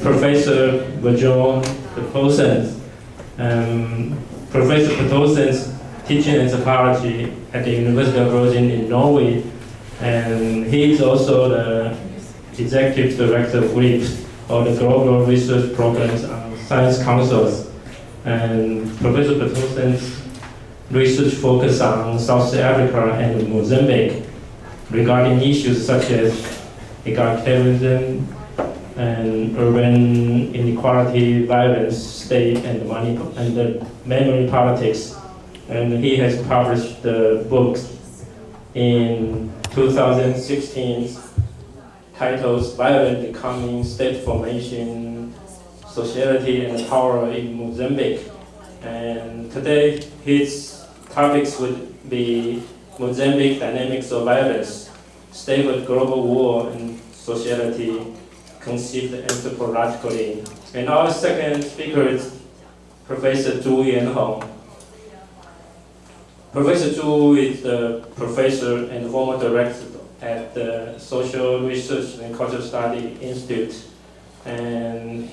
Professor Bjørn. Professor Bertelsen's teaching anthropology at the University of Bergen in Norway, and he is also the executive director of GRIP, or the Global Research Programs on Science Councils. And Professor Bertelsen's research focus on South Africa and Mozambique regarding issues such as egalitarianism and urban inequality, violence, state and money, and the memory politics. And he has published the book in 2016 titled Violent Economy, State Formation, Sociality and Power in Mozambique. And today his topics would be Mozambique Dynamics of Violence, Stable Global War and Sociality, Conceived Anthropologically. And our second speaker is Professor Yuan-Horng Chu. Professor Chu is the professor and former director at the Social Research and Cultural Study Institute, and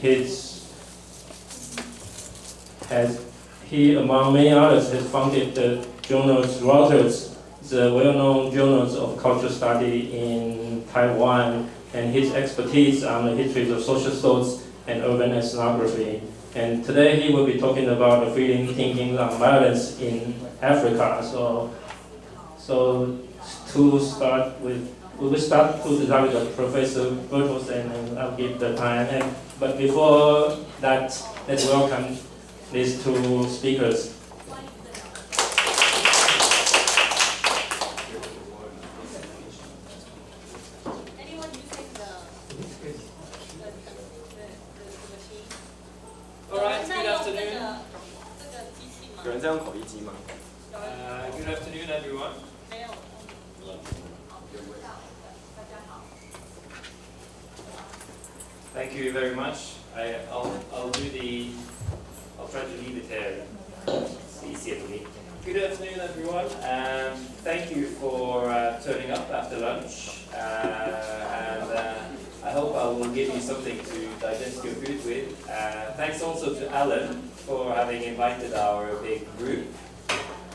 he, among many others, has founded the journals Reuters, the well-known journals of cultural study in Taiwan, and his expertise on the histories of social thoughts and urban ethnography. And today he will be talking about the feeling, thinking on violence in Africa. So to start with, we will start to start with Professor Bertelsen, and I'll give the time. But before that, let's welcome these two speakers. Good afternoon, everyone. Thank you very much. I'll try to leave it here. It's easier for me. Good afternoon, everyone. Thank you for turning up after lunch. I hope I will give you something to digest your food with. Thanks also to Alan for having invited our big group.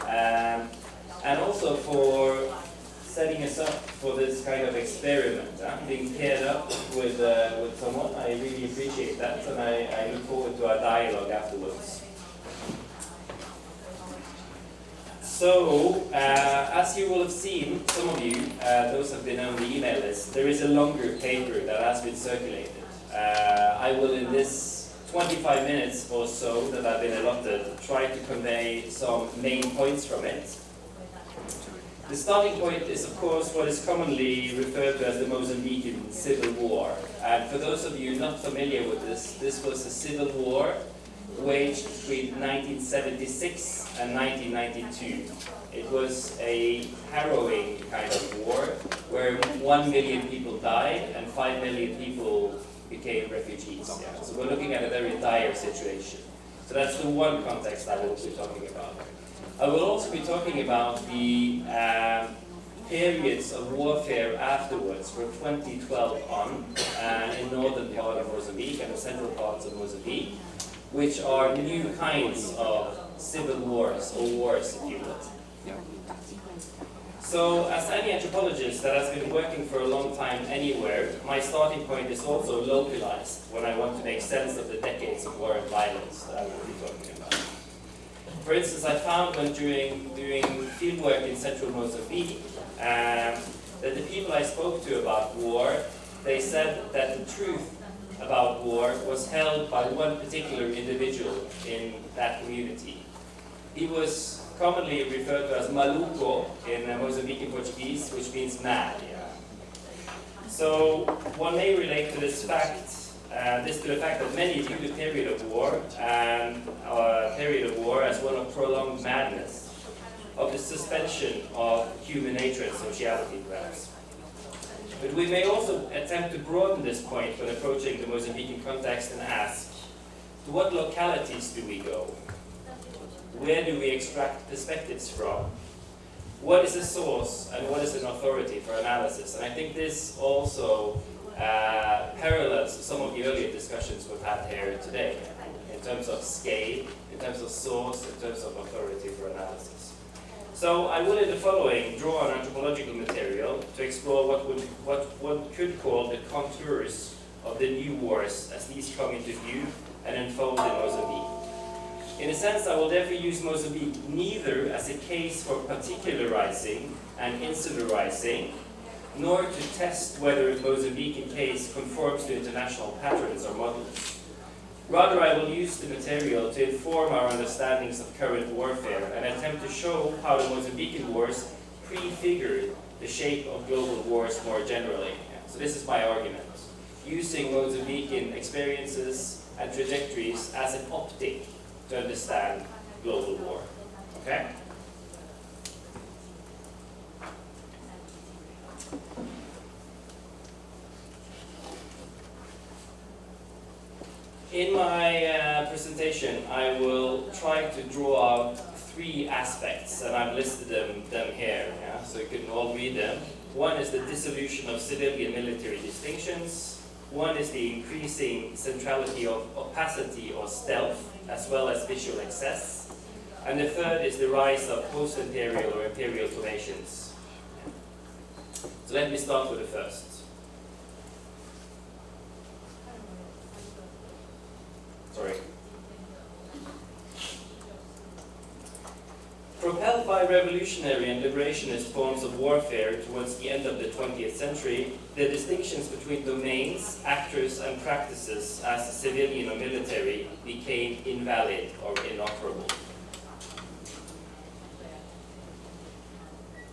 And also for setting us up for this kind of experiment, being paired up with someone. I really appreciate that, and I look forward to our dialogue afterwards. So, as you will have seen, some of you, those have been on the email list, there is a longer paper that has been circulated. I will, in this 25 minutes or so that I've been allotted, try to convey some main points from it. The starting point is, of course, what is commonly referred to as the Mozambican Civil War. And for those of you not familiar with this was a civil war waged between 1976 and 1992. It was a harrowing kind of war where 1 million people died and 5 million people became refugees. Yeah. So we're looking at a very dire situation. So that's the one context I will be talking about. I will also be talking about the periods of warfare afterwards from 2012 on in northern part of Mozambique and the central parts of Mozambique, which are new kinds of civil wars, or wars if you will. So, as any anthropologist that has been working for a long time anywhere, my starting point is also localized when I want to make sense of the decades of war and violence that I will be talking about. For instance, I found when doing fieldwork in central Mozambique that the people I spoke to about war, they said that the truth about war was held by one particular individual in that community. He was commonly referred to as maluco in Mozambican Portuguese, which means mad. Yeah. So one may relate to this fact, to the fact that many view the period of war as one of prolonged madness, of the suspension of human nature and sociality, perhaps. But we may also attempt to broaden this point when approaching the Mozambican context and ask, to what localities do we go? Where do we extract perspectives from? What is a source and what is an authority for analysis? And I think this also parallels some of the earlier discussions we've had here today, in terms of scale, in terms of source, in terms of authority for analysis. So I will in the following draw on anthropological material to explore what one could call the contours of the new wars as these come into view and unfold in Mozambique. In a sense, I will therefore use Mozambique neither as a case for particularizing and insularizing, nor to test whether a Mozambican case conforms to international patterns or models. Rather, I will use the material to inform our understandings of current warfare and attempt to show how the Mozambican wars prefigured the shape of global wars more generally. So this is my argument, using Mozambican experiences and trajectories as an optic to understand global war. Okay? In my presentation, I will try to draw out three aspects, and I've listed them here, yeah? So you can all read them. One is the dissolution of civilian military distinctions. One is the increasing centrality of opacity or stealth, as well as visual excess. And the third is the rise of post-imperial or imperial formations. So let me start with the first. Sorry. Propelled by revolutionary and liberationist forms of warfare towards the end of the 20th century, the distinctions between domains, actors, and practices as civilian or military became invalid or inoperable.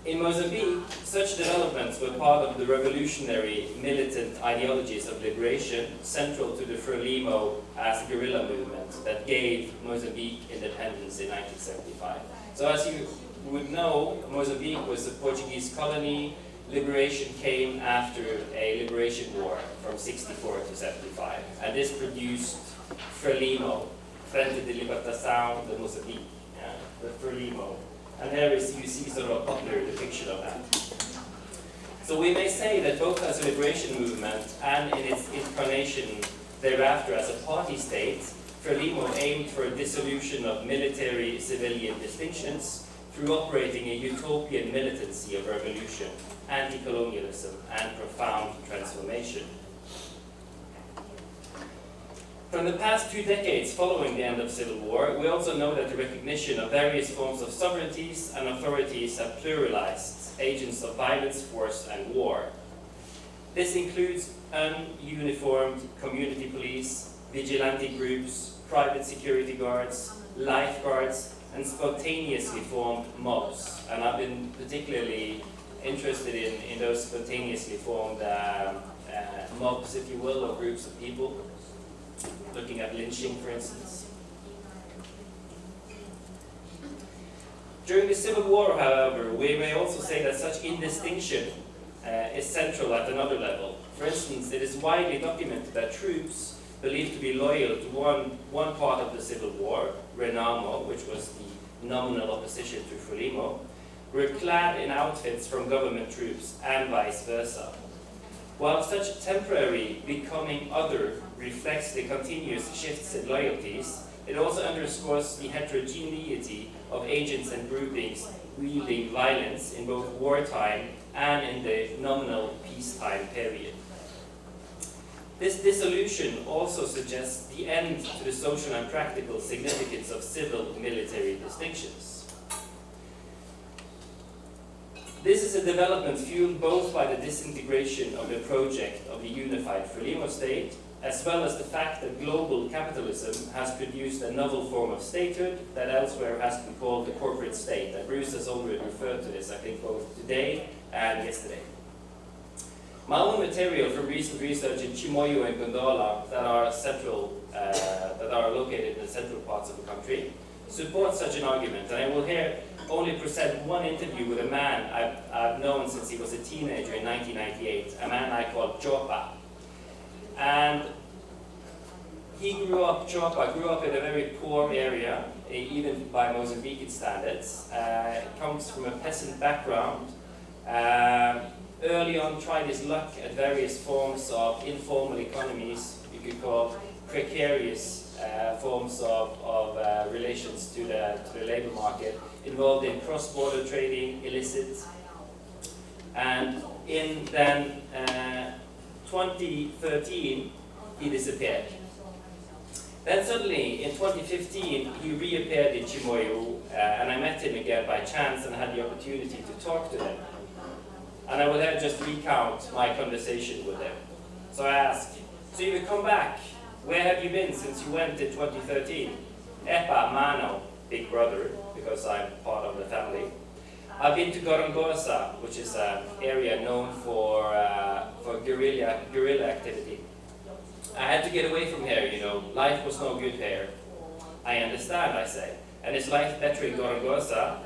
In Mozambique, such developments were part of the revolutionary militant ideologies of liberation, central to the Frelimo as guerrilla movement that gave Mozambique independence in 1975. So as you would know, Mozambique was a Portuguese colony. Liberation came after a liberation war from 64 to 75. And this produced Frelimo, Frente de Libertação de Mozambique, the Frelimo. And there is, you see sort of a popular depiction of that. So we may say that both as a liberation movement and in its incarnation thereafter as a party state, Frelimo aimed for a dissolution of military-civilian distinctions through operating a utopian militancy of revolution, anti-colonialism, and profound transformation. From the past 2 decades following the end of civil war, we also know that the recognition of various forms of sovereignties and authorities have pluralized agents of violence, force, and war. This includes ununiformed community police, vigilante groups, private security guards, lifeguards, and spontaneously formed mobs. And I've been particularly interested in those spontaneously formed mobs, if you will, or groups of people. Looking at lynching, for instance. During the Civil War, however, we may also say that such indistinction is central at another level. For instance, it is widely documented that troops believed to be loyal to one part of the Civil War, Renamo, which was the nominal opposition to Frelimo, were clad in outfits from government troops and vice versa. While such temporary becoming other reflects the continuous shifts in loyalties, it also underscores the heterogeneity of agents and groupings wielding violence in both wartime and in the nominal peacetime period. This dissolution also suggests the end to the social and practical significance of civil-military distinctions. This is a development fueled both by the disintegration of the project of the unified Frelimo state, as well as the fact that global capitalism has produced a novel form of statehood that elsewhere has been called the corporate state. And Bruce has already referred to this, I think, both today and yesterday. My own material from recent research in Chimoio and Gondola that are located in the central parts of the country supports such an argument, and I will here only present one interview with a man I've known since he was a teenager in 1998, a man I called Chopa. And Chopa grew up in a very poor area, even by Mozambican standards. Comes from a peasant background. Early on tried his luck at various forms of informal economies, you could call precarious forms of relations to the labor market, involved in cross-border trading, illicit. And in then 2013, he disappeared. Then suddenly, in 2015, he reappeared in Chimoio, and I met him again by chance and had the opportunity to talk to him. And I would then just recount my conversation with him. So I asked, so you come back, where have you been since you went in 2013? Epa, Mano, big brother, because I'm part of the family. I've been to Gorongosa, which is an area known for guerrilla activity. I had to get away from here, you know, life was no good here. I understand, I say. And is life better in Gorongosa?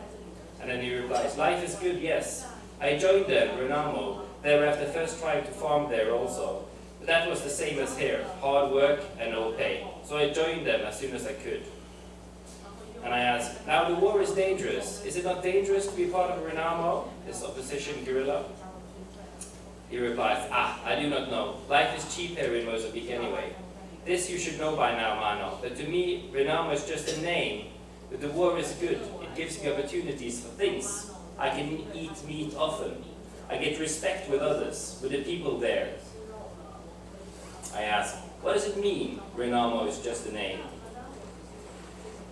And then he replies, life is good, yes. I joined them, Renamo. They were after first trying to farm there also. But that was the same as here, hard work and no pay. So I joined them as soon as I could. And I asked, now the war is dangerous. Is it not dangerous to be part of Renamo, this opposition guerrilla? He replies, I do not know. Life is cheap here in Mozambique anyway. This you should know by now, Mano, that to me, Renamo is just a name, but the war is good. It gives me opportunities for things. I can eat meat often. I get respect with others, with the people there. I ask, what does it mean, Renamo is just a name?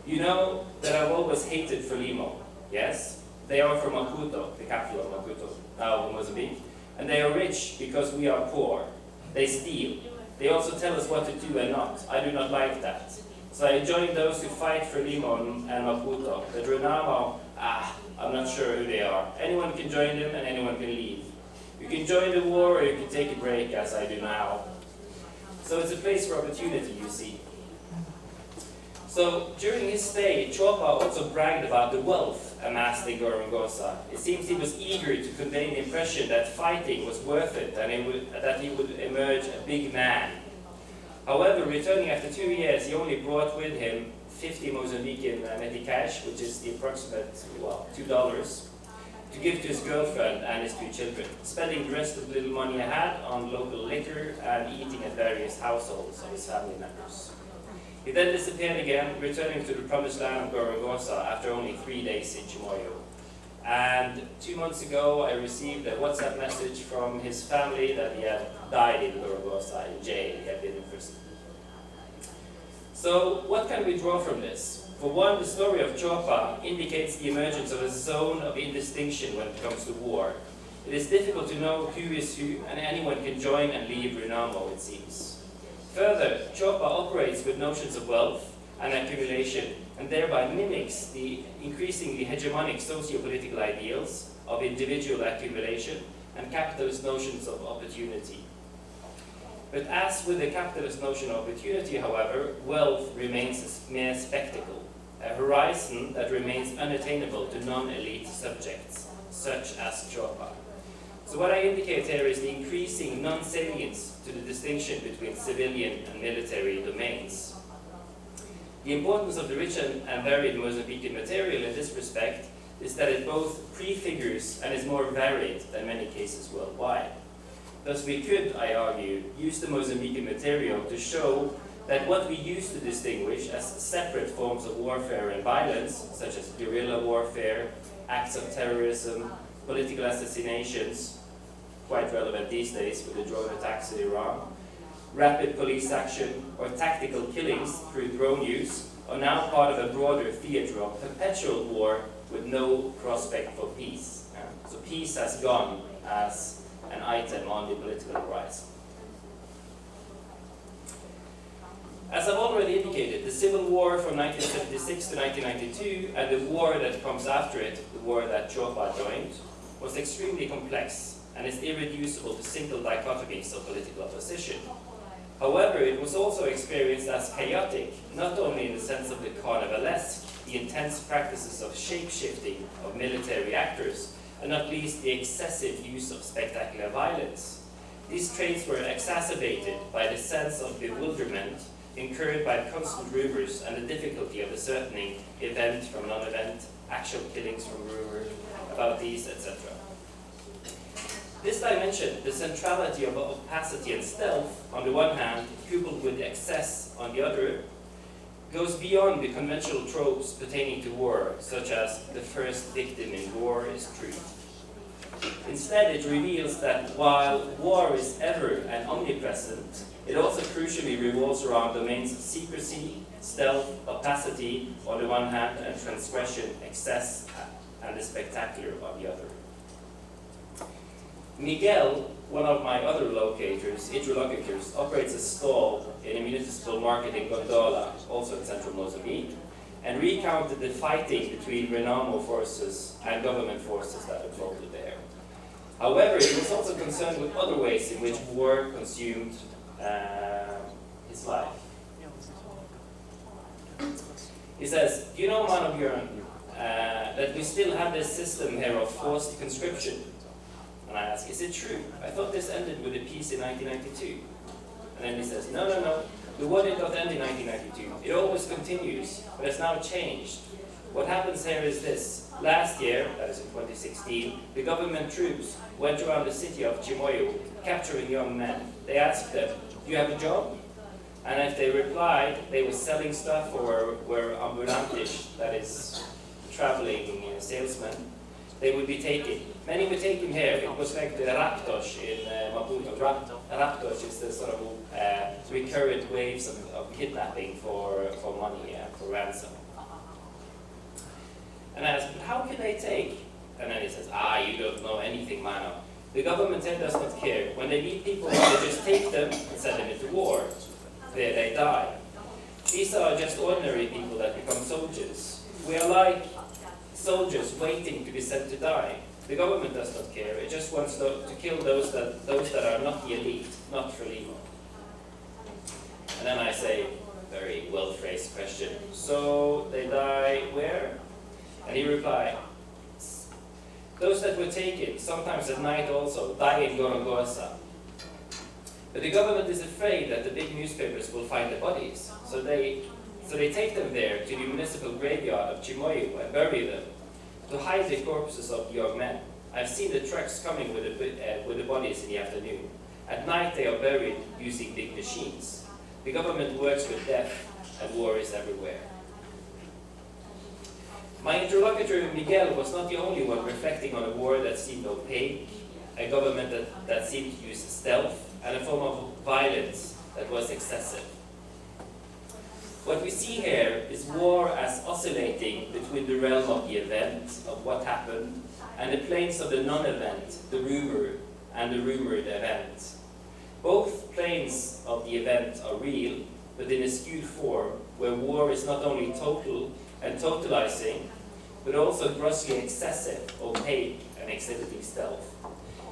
You know that I've always hated Frelimo, yes? They are from Maputo, the capital of Maputo, now Mozambique. And they are rich because we are poor. They steal. They also tell us what to do and not. I do not like that. So I join those who fight for Frelimo and Maputo. But Renamo, I'm not sure who they are. Anyone can join them and anyone can leave. You can join the war or you can take a break, as I do now. So it's a place for opportunity, you see. So during his stay, Chopa also bragged about the wealth amassed in Gorongosa. It seems he was eager to convey the impression that fighting was worth it and that he would emerge a big man. However, returning after 2 years, he only brought with him 50 Mozambican metikash, which is the approximate, well, $2, to give to his girlfriend and his 2 children, spending the rest of the little money he had on local liquor and eating at various households of his family members. He then disappeared again, returning to the promised land of Gorongosa after only 3 days in Chimoio. And 2 months ago, I received a WhatsApp message from his family that he had died in Gorongosa, in jail. He had been in prison. So, what can we draw from this? For one, the story of Chopa indicates the emergence of a zone of indistinction when it comes to war. It is difficult to know who is who, and anyone can join and leave Renamo, it seems. Further, Chopa operates with notions of wealth and accumulation, and thereby mimics the increasingly hegemonic socio-political ideals of individual accumulation and capitalist notions of opportunity. But as with the capitalist notion of opportunity, however, wealth remains a mere spectacle, a horizon that remains unattainable to non-elite subjects, such as Chopa. So what I indicate here is the increasing non-salience to the distinction between civilian and military domains. The importance of the rich and varied Mozambican material in this respect is that it both prefigures and is more varied than many cases worldwide. Thus we could, I argue, use the Mozambican material to show that what we used to distinguish as separate forms of warfare and violence, such as guerrilla warfare, acts of terrorism, political assassinations, quite relevant these days with the drone attacks in Iran, rapid police action, or tactical killings through drone use, are now part of a broader theater of perpetual war with no prospect for peace. So peace has gone as an item on the political horizon. As I've already indicated, the Civil War from 1976 to 1992 and the war that comes after it, the war that Chopa joined, was extremely complex and is irreducible to single dichotomies of political opposition. However, it was also experienced as chaotic, not only in the sense of the carnivalesque, the intense practices of shape-shifting of military actors, and not least the excessive use of spectacular violence. These traits were exacerbated by the sense of bewilderment incurred by constant rumors and the difficulty of ascertaining event from non-event, actual killings from rumor about these, etc. This dimension, the centrality of opacity and stealth on the one hand, coupled with excess on the other, goes beyond the conventional tropes pertaining to war, such as the first victim in war is truth. Instead, it reveals that while war is ever and omnipresent, it also crucially revolves around domains of secrecy, stealth, opacity on the one hand, and transgression, excess, and the spectacular on the other. Miguel, one of my other interlocutors, operates a stall in a municipal market in Gondola, also in central Mozambique, and recounted the fighting between Renamo forces and government forces that unfolded there. However, he was also concerned with other ways in which war consumed his life. He says, "Do you know, man of Bjørn, that we still have this system here of forced conscription?" And I ask, "Is it true? I thought this ended with a peace in 1992. And then he says, no, the war did not end in 1992. It always continues, but it's now changed. What happens here is this. Last year, that is in 2016, the government troops went around the city of Chimoio, capturing young men. They asked them, do you have a job? And if they replied, they were selling stuff or were ambulantish, that is, traveling salesmen, they would be taken. Many were taken here. It was like the raptos in Maputo. Raptos is the sort of recurrent waves of kidnapping for money, for ransom. And I asked, but how can they take? And then he says, you don't know anything, mano. The government here does not care. When they need people, they just take them and send them into war. There they die. These are just ordinary people that become soldiers. We are like soldiers waiting to be sent to die. The government does not care. It just wants to kill those that are not the elite, not Frelimo. And then I say, very well-phrased question. So they die where? And he replied, those that were taken, sometimes at night also, die in Gorongosa. But the government is afraid that the big newspapers will find the bodies. So they take them there to the municipal graveyard of Chimoio and bury them to hide the corpses of the young men. I've seen the trucks coming with the bodies in the afternoon. At night they are buried using big machines. The government works with death and war is everywhere. My interlocutor, Miguel, was not the only one reflecting on a war that seemed opaque, a government that seemed to use stealth, and a form of violence that was excessive. What we see here is war as oscillating between the realm of the event, of what happened, and the planes of the non-event, the rumor, and the rumored event. Both planes of the event are real, but in a skewed form, where war is not only total and totalizing, but also grossly excessive, opaque, and exhibiting stealth.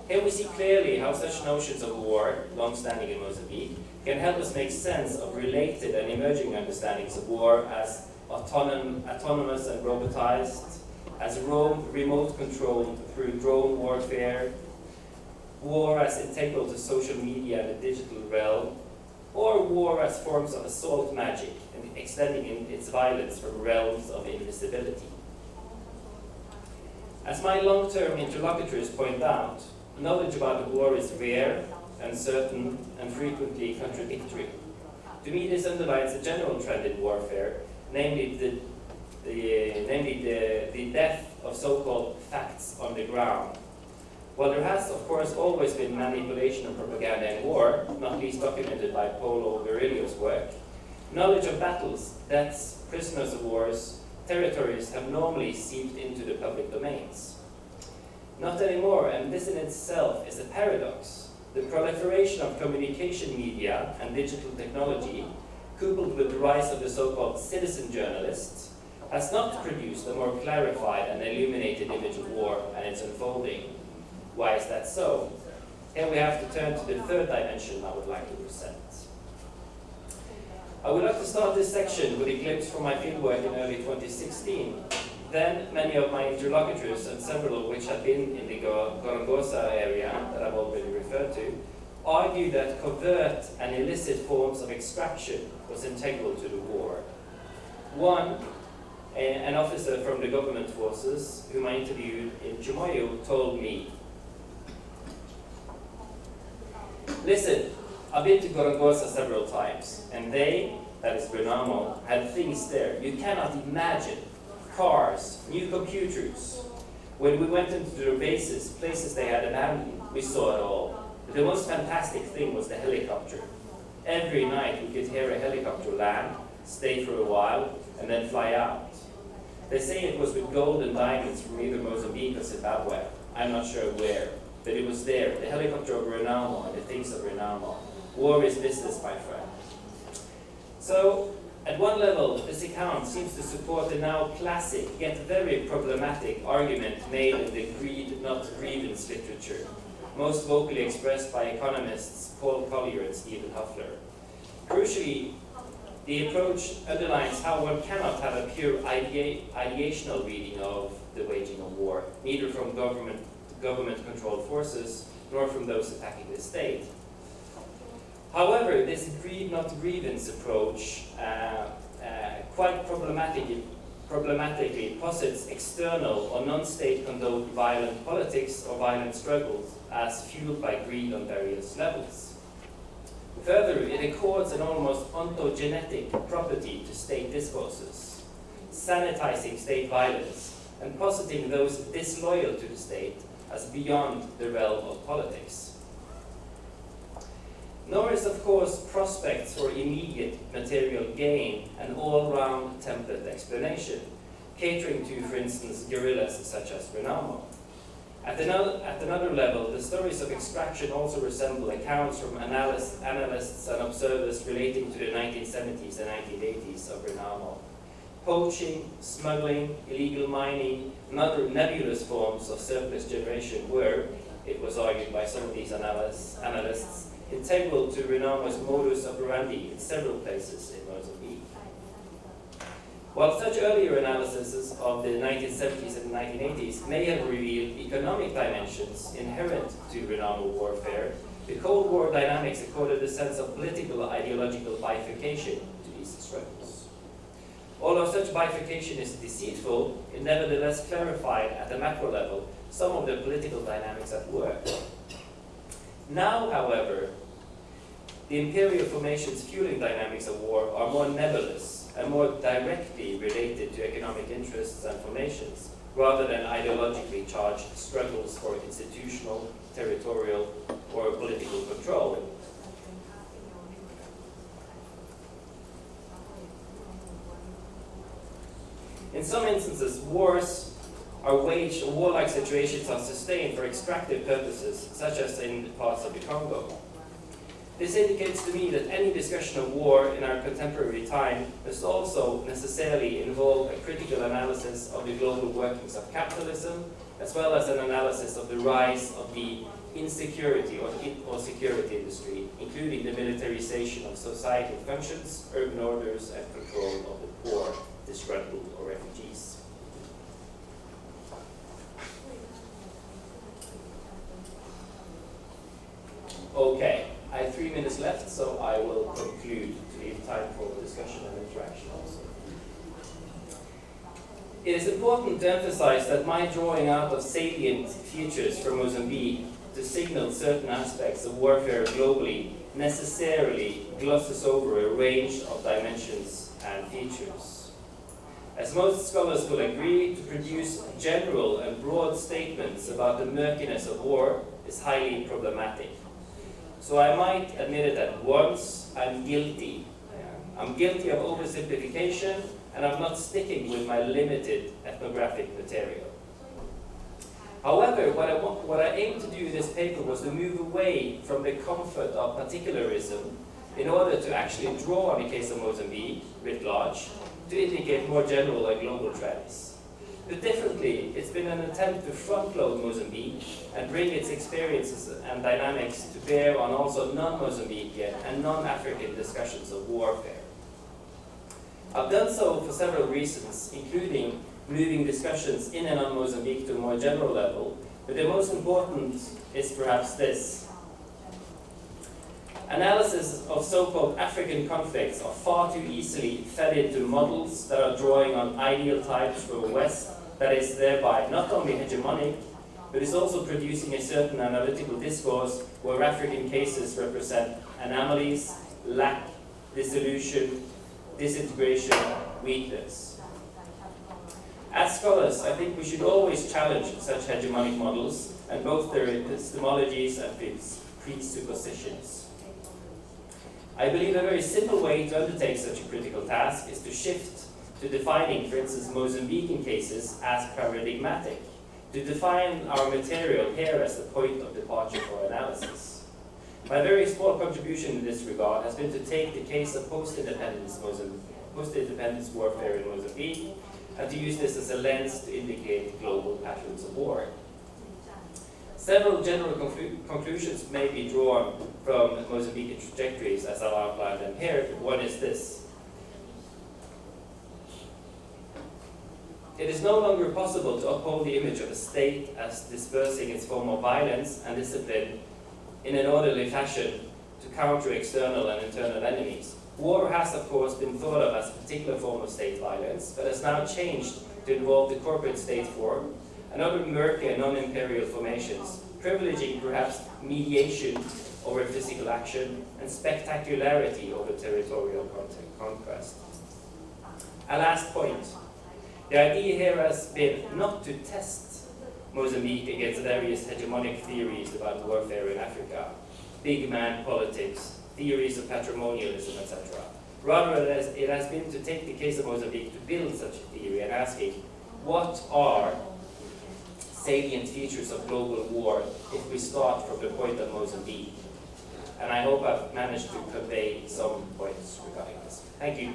Here we see clearly how such notions of war, long-standing in Mozambique, can help us make sense of related and emerging understandings of war as autonomous and robotized, as remote controlled through drone warfare, war as integral to social media and the digital realm, or war as forms of assault magic and extending its violence from realms of invisibility. As my long-term interlocutors point out, knowledge about the war is rare, uncertain, and frequently contradictory. To me, this underlines a general trend in warfare, namely the death of so-called facts on the ground. While there has, of course, always been manipulation and propaganda in war, not least documented by Paulo Guerrillo's work, knowledge of battles, deaths, prisoners of wars, territories have normally seeped into the public domains. Not anymore, and this in itself is a paradox. The proliferation of communication media and digital technology, coupled with the rise of the so-called citizen journalists, has not produced a more clarified and illuminated image of war and its unfolding. Why is that so? Here we have to turn to the third dimension I would like to present. I would like to start this section with a glimpse from my fieldwork in early 2016. Then many of my interlocutors, and several of which had been in the Gorongosa area that I've already referred to, argued that covert and illicit forms of extraction was integral to the war. One, an officer from the government forces, whom I interviewed in Chimoio, told me, Listen, I've been to Gorongosa several times, and they, that is Renamo, had things there you cannot imagine. Cars, new computers. When we went into their bases, places they had abandoned, we saw it all. But the most fantastic thing was the helicopter. Every night we could hear a helicopter land, stay for a while, and then fly out. They say it was with gold and diamonds from either Mozambique or Zimbabwe. I'm not sure where, but it was there, the helicopter of Renamo and the things of Renamo. War is business, my friend. So, at one level, this account seems to support the now classic, yet very problematic argument made in the greed, not grievance literature, most vocally expressed by economists Paul Collier and Stephen Huffler. Crucially, the approach underlines how one cannot have a pure ideational reading of the waging of war, neither from government-controlled forces, nor from those attacking the state. However, this greed not grievance approach quite problematically posits external or non-state condoned violent politics or violent struggles as fueled by greed on various levels. Further, it accords an almost ontogenetic property to state discourses, sanitizing state violence and positing those disloyal to the state as beyond the realm of politics. Nor is, of course, prospects for immediate material gain an all-round template explanation, catering to, for instance, guerrillas such as Renamo. At another level, the stories of extraction also resemble accounts from analysts and observers relating to the 1970s and 1980s of Renamo. Poaching, smuggling, illegal mining, and other nebulous forms of surplus generation were, it was argued by some of these analysts, integral to Renamo's modus operandi in several places in Mozambique. While such earlier analyses of the 1970s and 1980s may have revealed economic dimensions inherent to Renamo warfare, the Cold War dynamics accorded a sense of political ideological bifurcation to these struggles. Although such bifurcation is deceitful, it nevertheless clarified at the macro level some of the political dynamics at work. Now, however, the imperial formations fueling dynamics of war are more nebulous and more directly related to economic interests and formations, rather than ideologically charged struggles for institutional, territorial, or political control. In some instances, wars are waged, or warlike situations are sustained for extractive purposes, such as in parts of the Congo. This indicates to me that any discussion of war in our contemporary time must also necessarily involve a critical analysis of the global workings of capitalism, as well as an analysis of the rise of the insecurity or security industry, including the militarization of societal functions, urban orders, and control of the poor, disgruntled, or refugees. Okay. I have 3 minutes left, so I will conclude to leave time for discussion and interaction also. It is important to emphasize that my drawing out of salient features from Mozambique to signal certain aspects of warfare globally necessarily glosses over a range of dimensions and features. As most scholars will agree, to produce general and broad statements about the murkiness of war is highly problematic. So I might admit it at once, I'm guilty. I'm guilty of oversimplification, and I'm not sticking with my limited ethnographic material. However, what I aimed to do in this paper was to move away from the comfort of particularism in order to actually draw on the case of Mozambique, writ large, to indicate more general and global trends. But differently, it's been an attempt to front-load Mozambique and bring its experiences and dynamics to bear on also non-Mozambican and non-African discussions of warfare. I've done so for several reasons, including moving discussions in and on Mozambique to a more general level, but the most important is perhaps this. Analysis of so-called African conflicts are far too easily fed into models that are drawing on ideal types from the West, that is thereby not only hegemonic, but is also producing a certain analytical discourse where African cases represent anomalies, lack, dissolution, disintegration, weakness. As scholars, I think we should always challenge such hegemonic models and both their epistemologies and presuppositions. I believe a very simple way to undertake such a critical task is to shift to defining, for instance, Mozambican cases as paradigmatic, to define our material here as the point of departure for analysis. My very small contribution in this regard has been to take the case of post-independence warfare in Mozambique and to use this as a lens to indicate global patterns of war. Several general conclusions may be drawn from Mozambican trajectories as I've outlined them here. One is this. It is no longer possible to uphold the image of a state as dispersing its form of violence and discipline in an orderly fashion to counter external and internal enemies. War has, of course, been thought of as a particular form of state violence, but has now changed to involve the corporate state form and other murky and non-imperial formations, privileging perhaps mediation over physical action and spectacularity over territorial conquest. A last point. The idea here has been not to test Mozambique against various hegemonic theories about warfare in Africa, big man politics, theories of patrimonialism, etc. Rather, it has been to take the case of Mozambique to build such a theory and asking, what are salient features of global war if we start from the point of Mozambique? And I hope I've managed to convey some points regarding this. Thank you.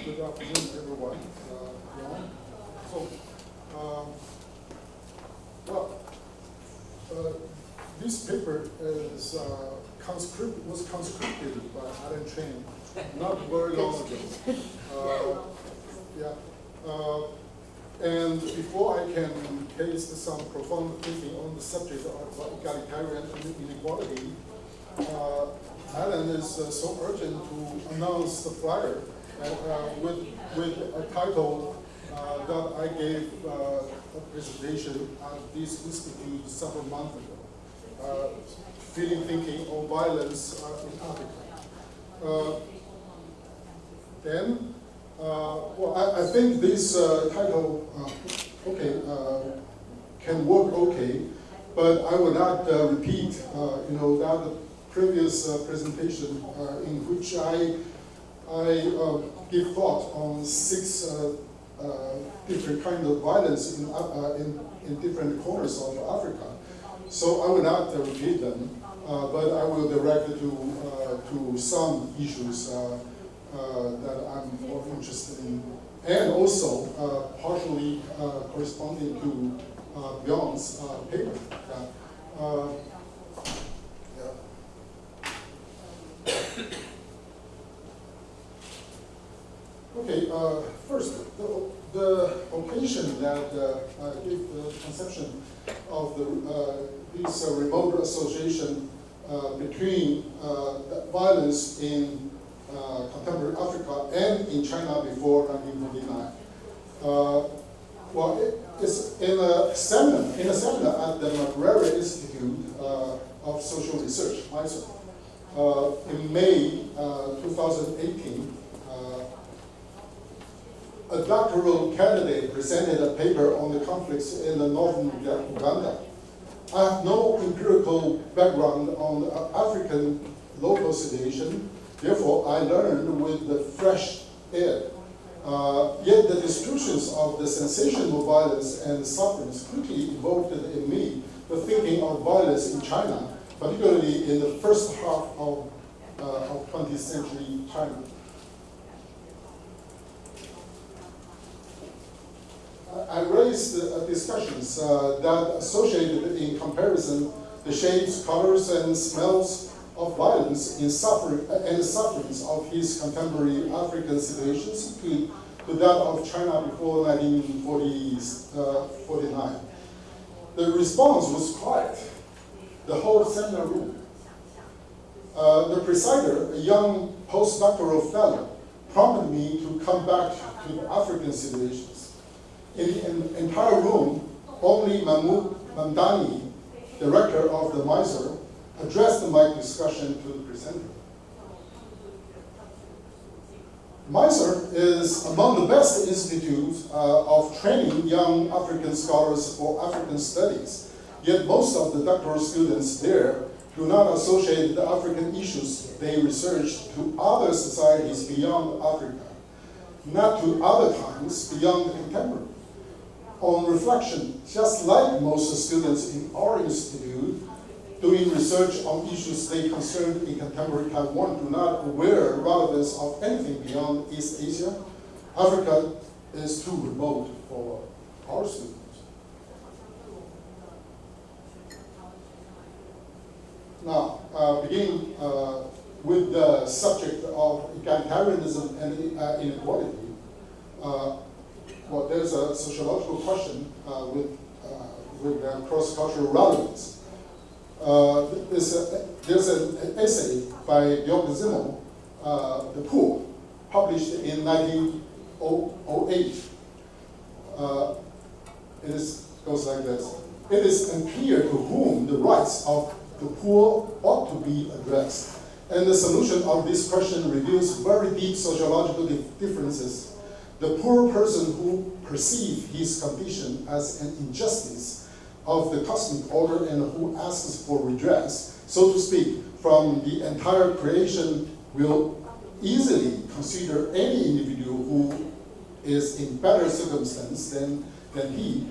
Good afternoon, everyone. This paper is was conscripted by Alan Chen not very long ago. And before I can cast some profound thinking on the subject of egalitarian inequality, Alan is so urgent to announce the flyer with a title that I gave a presentation at this institute several months ago, Feeling Thinking on Violence in Africa. I think this title, can work okay, but I will not repeat, that previous presentation in which I give thought on 6 different kinds of violence in different corners of Africa. So I will not repeat them, but I will direct it to some issues that I'm more interested in, and also partially corresponding to Bjørn's paper. Okay, first, the occasion that gave the conception of this remote association between violence in contemporary Africa and in China before 1949. Well, it's in a seminar at the McGregor Institute of Social Research, MISR, in May 2018. A doctoral candidate presented a paper on the conflicts in the northern Uganda. I have no empirical background on African local situation, therefore I learned with the fresh air. Yet the descriptions of the sensational violence and sufferings quickly evoked in me the thinking of violence in China, particularly in the first half of 20th century China. I raised discussions that associated in comparison the shapes, colors, and smells of violence in suffering and sufferings of his contemporary African situations to that of China before 1949. The response was quiet, the whole seminar room. The presider, a young postdoctoral fellow, prompted me to come back to the African situations. In the entire room, only Mahmoud Mamdani, director of the MISR, addressed my discussion to the presenter. MISR is among the best institutes of training young African scholars for African studies, yet most of the doctoral students there do not associate the African issues they research to other societies beyond Africa, not to other times beyond the contemporary. On reflection, just like most students in our institute doing research on issues they concerned in contemporary Taiwan do not aware relevance of anything beyond East Asia, Africa is too remote for our students. Now, beginning with the subject of egalitarianism and inequality. Well, there's a sociological question with cross-cultural relevance. There's an essay by Bjørn, The Poor, published in 1908. Goes like this. It is unclear to whom the rights of the poor ought to be addressed, and the solution of this question reveals very deep sociological differences. The poor person who perceives his condition as an injustice of the cosmic order and who asks for redress, so to speak, from the entire creation will easily consider any individual who is in better circumstance than he,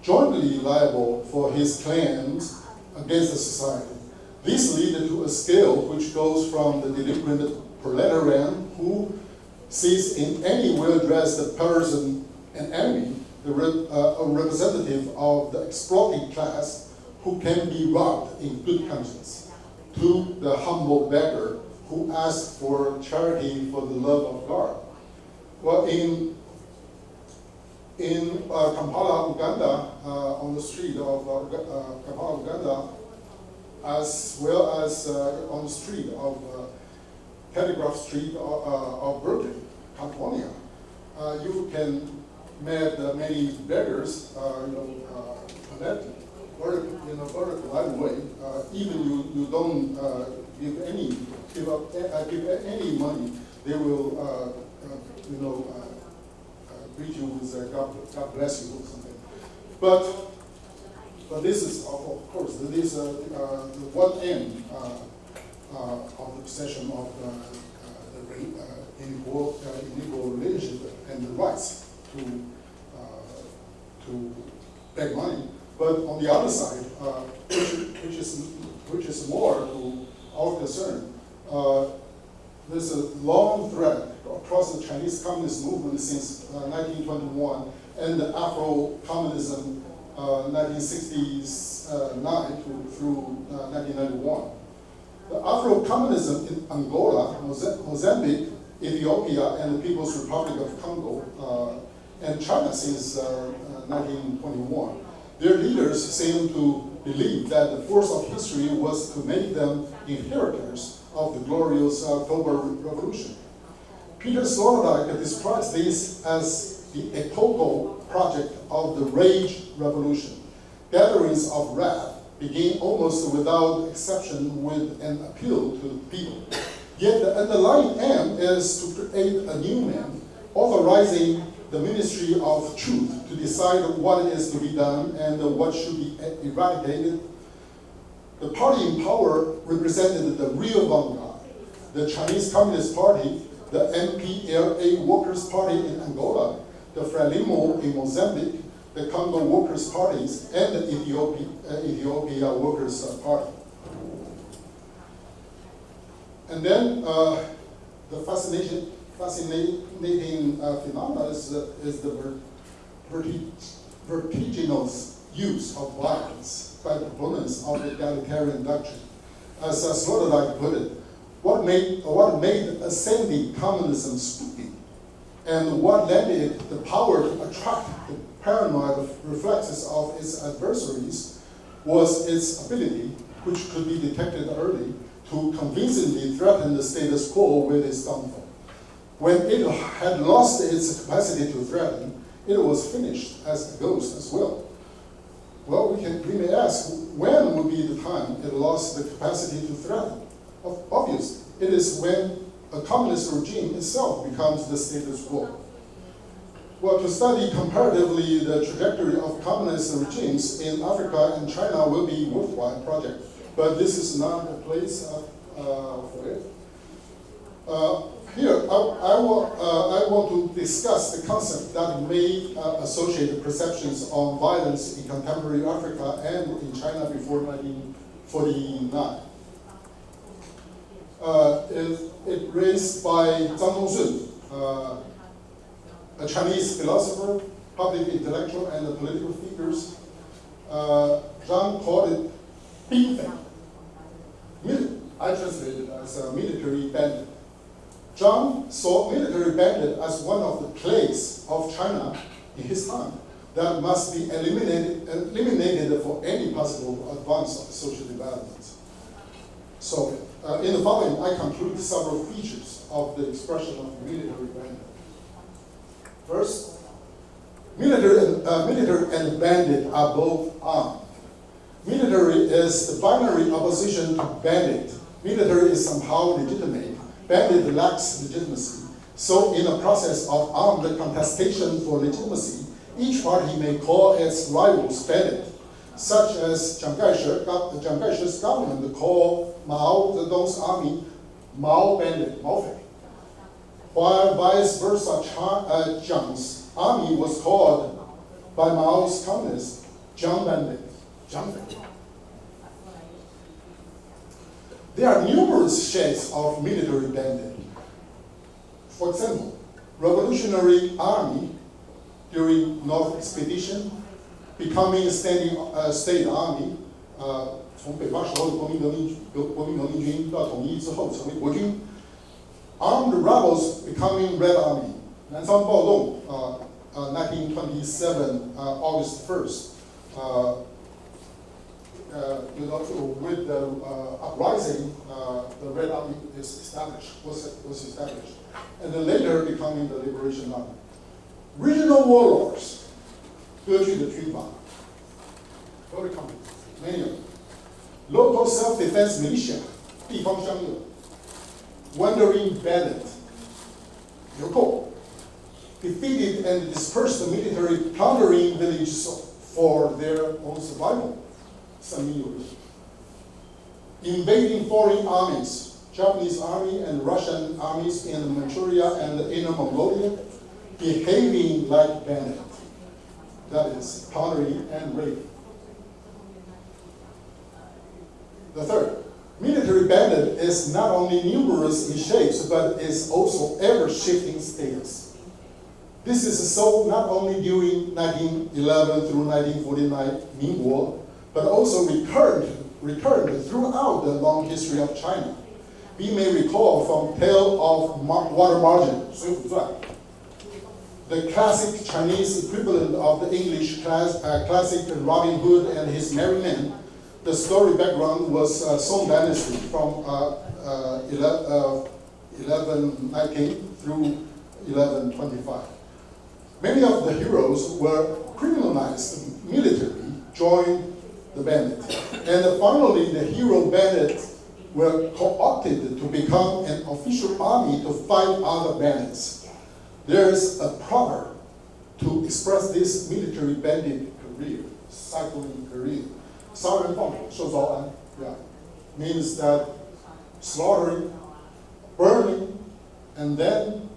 jointly liable for his claims against the society. This leads to a scale which goes from the delinquent proletarian who sees in any well-dressed person an enemy, a representative of the exploited class who can be robbed in good conscience, to the humble beggar who asks for charity for the love of God. Well, in Kampala, Uganda, on the street of Kampala, Uganda, as well as on the street of Telegraph Street of Bergen, California, you can meet many beggars, connected, vertical right away. Even you don't give any money, they will greet you with God bless you or something. But But this is, of course, this the one end of the possession of the unequal relationship and the rights to beg money. But on the other side, which is more to our concern, there's a long thread across the Chinese Communist movement since 1921 and the Afro-communism 1969 through 1991. The Afro-communism in Angola, Mozambique, Ethiopia, and the People's Republic of Congo, and China since 1921. Their leaders seem to believe that the force of history was to make them inheritors of the glorious October Revolution. Peter Sloterdijk describes this as the epochal project of the Rage Revolution. Gatherings of wrath begin almost without exception with an appeal to the people. Yet the underlying aim is to create a new man, authorizing the ministry of truth to decide what is to be done and what should be eradicated. The party in power represented the real vanguard, the Chinese Communist Party, the MPLA Workers' Party in Angola, the Frelimo in Mozambique, the Congo Workers' Parties, and the Ethiopia Workers' Party. And then the fascinating phenomenon is the vertiginous use of violence by proponents of the egalitarian doctrine. As Sloterdijk put it, what made ascending communism stupid, and what lent it the power to attract the paranoid reflexes of its adversaries was its ability, which could be detected early, to convincingly threaten the status quo with its downfall. When it had lost its capacity to threaten, it was finished as a ghost as well. Well, we may ask, when would be the time it lost the capacity to threaten? Obviously, it is when a communist regime itself becomes the status quo. Well, to study comparatively the trajectory of communist regimes in Africa and China will be a worthwhile project, but this is not the place for it. Here, I want to discuss the concept that may associate the perceptions on violence in contemporary Africa and in China before 1949. It raised by Zhang Dongsun, a Chinese philosopher, public intellectual, and political figures. Zhang called it "兵匪." I translated it as a military bandit. Zhang saw military bandit as one of the plagues of China in his time that must be eliminated for any possible advance of social development. So, in the following, I conclude several features of the expression of military bandit. First, military and bandit are both armed. Military is the binary opposition to bandit. Military is somehow legitimate. Bandit lacks legitimacy. So in a process of armed contestation for legitimacy, each party may call its rivals bandit, such as Chiang Kai-shek's government called Mao Zedong's army Mao bandit, Mao Fei. While vice versa, Jiang's army was called by Mao's communists Jiang bandit, Jiang Fei. There are numerous shades of military bandit. For example, Revolutionary Army during North Expedition, becoming a standing state army, 从北伐时候的国民革命军到统一之后成为国军。Armed rebels becoming Red Army, 南昌暴动 1927 August 1st. With the uprising, the Red Army was established, and then later becoming the Liberation Army. Regional warlords, 割据的军阀 very common, many of them. Local self-defense militia, 地方乡勇 wandering bandit, 流寇 defeated and dispersed the military plundering villages for their own survival. Some years. Invading foreign armies, Japanese army and Russian armies in Manchuria and Inner Mongolia, behaving like bandits. That is, plundering and rape. The third, military bandit is not only numerous in shapes, but is also ever-shifting status. This is so not only during 1911 through 1949 Ming War, but also recurred throughout the long history of China. We may recall from Tale of Water Margin, 水浒传, the classic Chinese equivalent of the English classic Robin Hood and his merry men. The story background was Song Dynasty from 1119 through 1125. Many of the heroes were criminalized militarily, joined the bandit. And finally, the hero bandits were co-opted to become an official army to fight other bandits. There is a proverb to express this military bandit career, cycling career. 杀人放火，受招安, yeah, means that slaughtering, burning, and then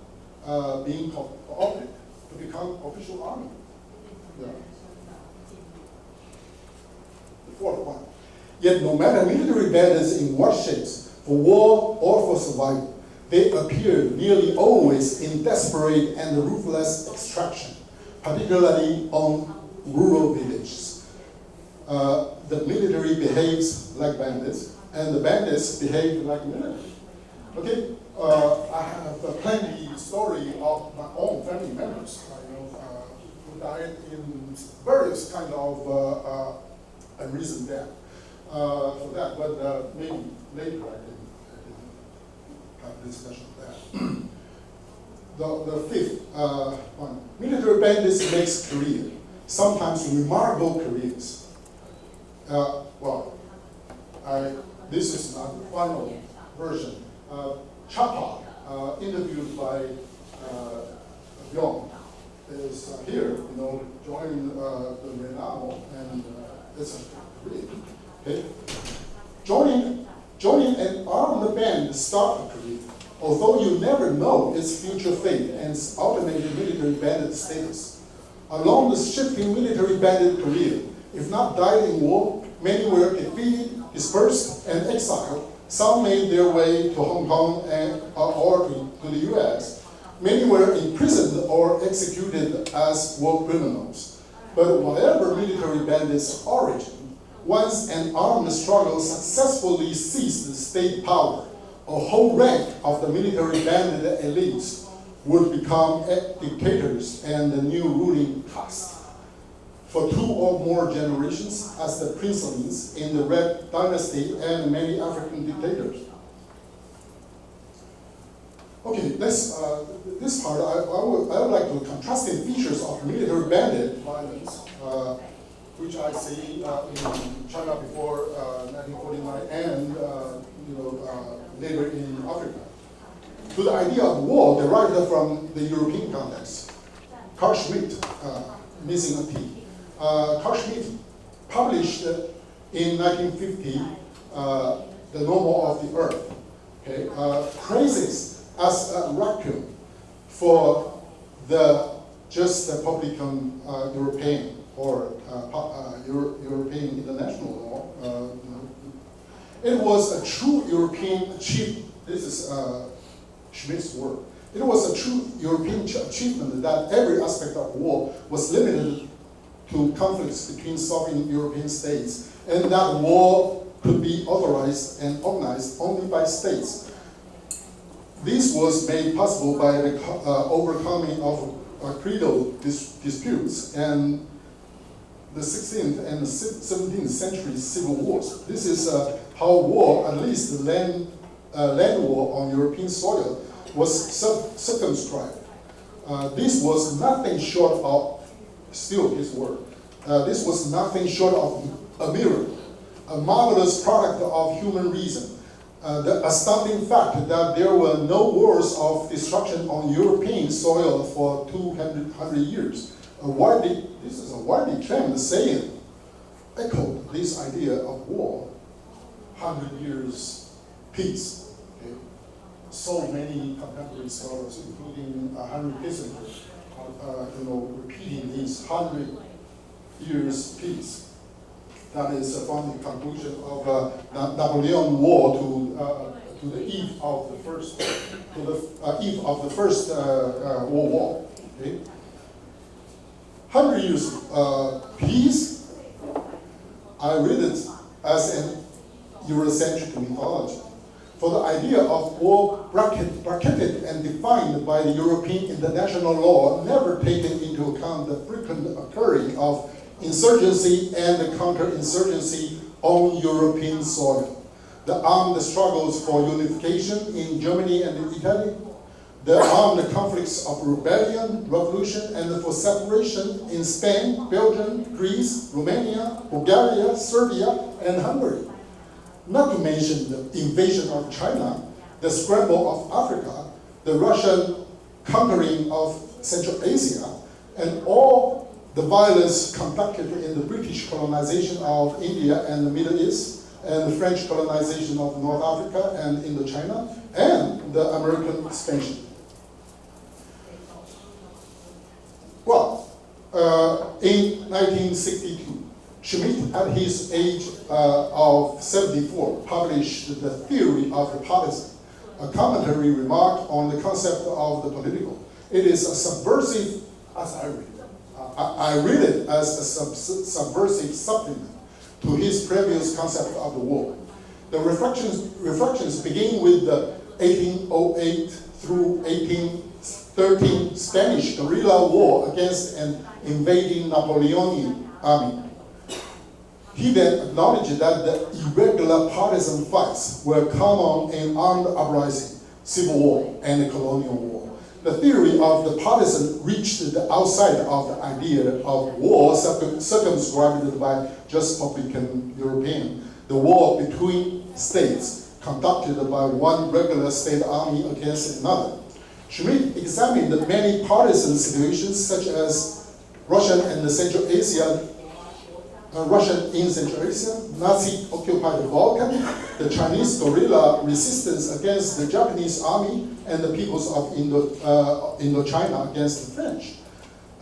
being co-opted to become official army. Yeah. The fourth one. Yet no matter military bandits in what shapes, for war or for survival, they appear nearly always in desperate and ruthless extraction, particularly on rural villages. The military behaves like bandits, and the bandits behave like military. Okay, I have plenty story of my own family members, who died in various kind of unreasoned death for that. But maybe later I can have a discussion of that. The fifth one, military bandits makes career, sometimes remarkable careers. This is not the final version. Chapa, interviewed by Bjørn, is here, joining the Renamo, and it's a career. Okay? Joining an armed band start a career, although you never know its future fate and its ultimate military bandit status. Along the shifting military bandit career, if not died in war, many were defeated, dispersed, and exiled. Some made their way to Hong Kong or to the US. Many were imprisoned or executed as war criminals. But whatever military bandit's origin, once an armed struggle successfully seized state power, a whole rank of the military bandit elites would become dictators and the new ruling caste. For 2 or more generations as the princelings in the Red Dynasty and many African dictators. Okay, this part, I would like to contrast the features of military bandit violence, which I see in China before 1949 and later in Africa, to the idea of war derived from the European context. Carl Schmitt, missing a T. Carl Schmitt published in 1950 The Normal of the Earth, okay, praises as a requiem for the just republican European or European international law. It was a true European achievement. This is Schmitt's word. It was a true European achievement that every aspect of war was limited to conflicts between sovereign European states, and that war could be authorized and organized only by states. This was made possible by the overcoming of creedal disputes and the 16th and 17th century civil wars. This is how war, at least the land war on European soil, was circumscribed. This was nothing short of, still his word, this was nothing short of a miracle, a marvelous product of human reason. The astounding fact that there were no wars of destruction on European soil for 200 years this is a widely claimed saying, echoed this idea of war, 100 years peace. Okay? So many contemporary scholars, including Henry Kissinger, repeating this 100 years peace. That is from the conclusion of Napoleon War to the eve of the first World War. Okay? 100 years peace. I read it as an Eurocentric mythology. For the idea of war bracketed and defined by the European international law, never taken into account the frequent occurring of insurgency and counter-insurgency on European soil. The armed struggles for unification in Germany and Italy, the armed conflicts of rebellion, revolution, and for separation in Spain, Belgium, Greece, Romania, Bulgaria, Serbia, and Hungary. Not to mention the invasion of China, the scramble of Africa, the Russian conquering of Central Asia, and all the violence conducted in the British colonization of India and the Middle East, and the French colonization of North Africa and Indochina, and the American expansion. Well, in 1962, Schmidt, at his age of 74, published The Theory of the Partisan, a commentary remark on the concept of the political. It is a subversive, as I read it. I read it as a subversive supplement to his previous concept of the war. The reflections begin with the 1808 through 1813 Spanish guerrilla war against an invading Napoleonic army. He then acknowledged that the irregular partisan fights were common in armed uprising, civil war, and colonial war. The theory of the partisan reached the outside of the idea of war circumscribed by just publican European, the war between states conducted by one regular state army against another. Schmidt examined many partisan situations such as Russian in Central Asia, Nazi-occupied Balkan, the Chinese guerrilla resistance against the Japanese army, and the peoples of Indochina against the French.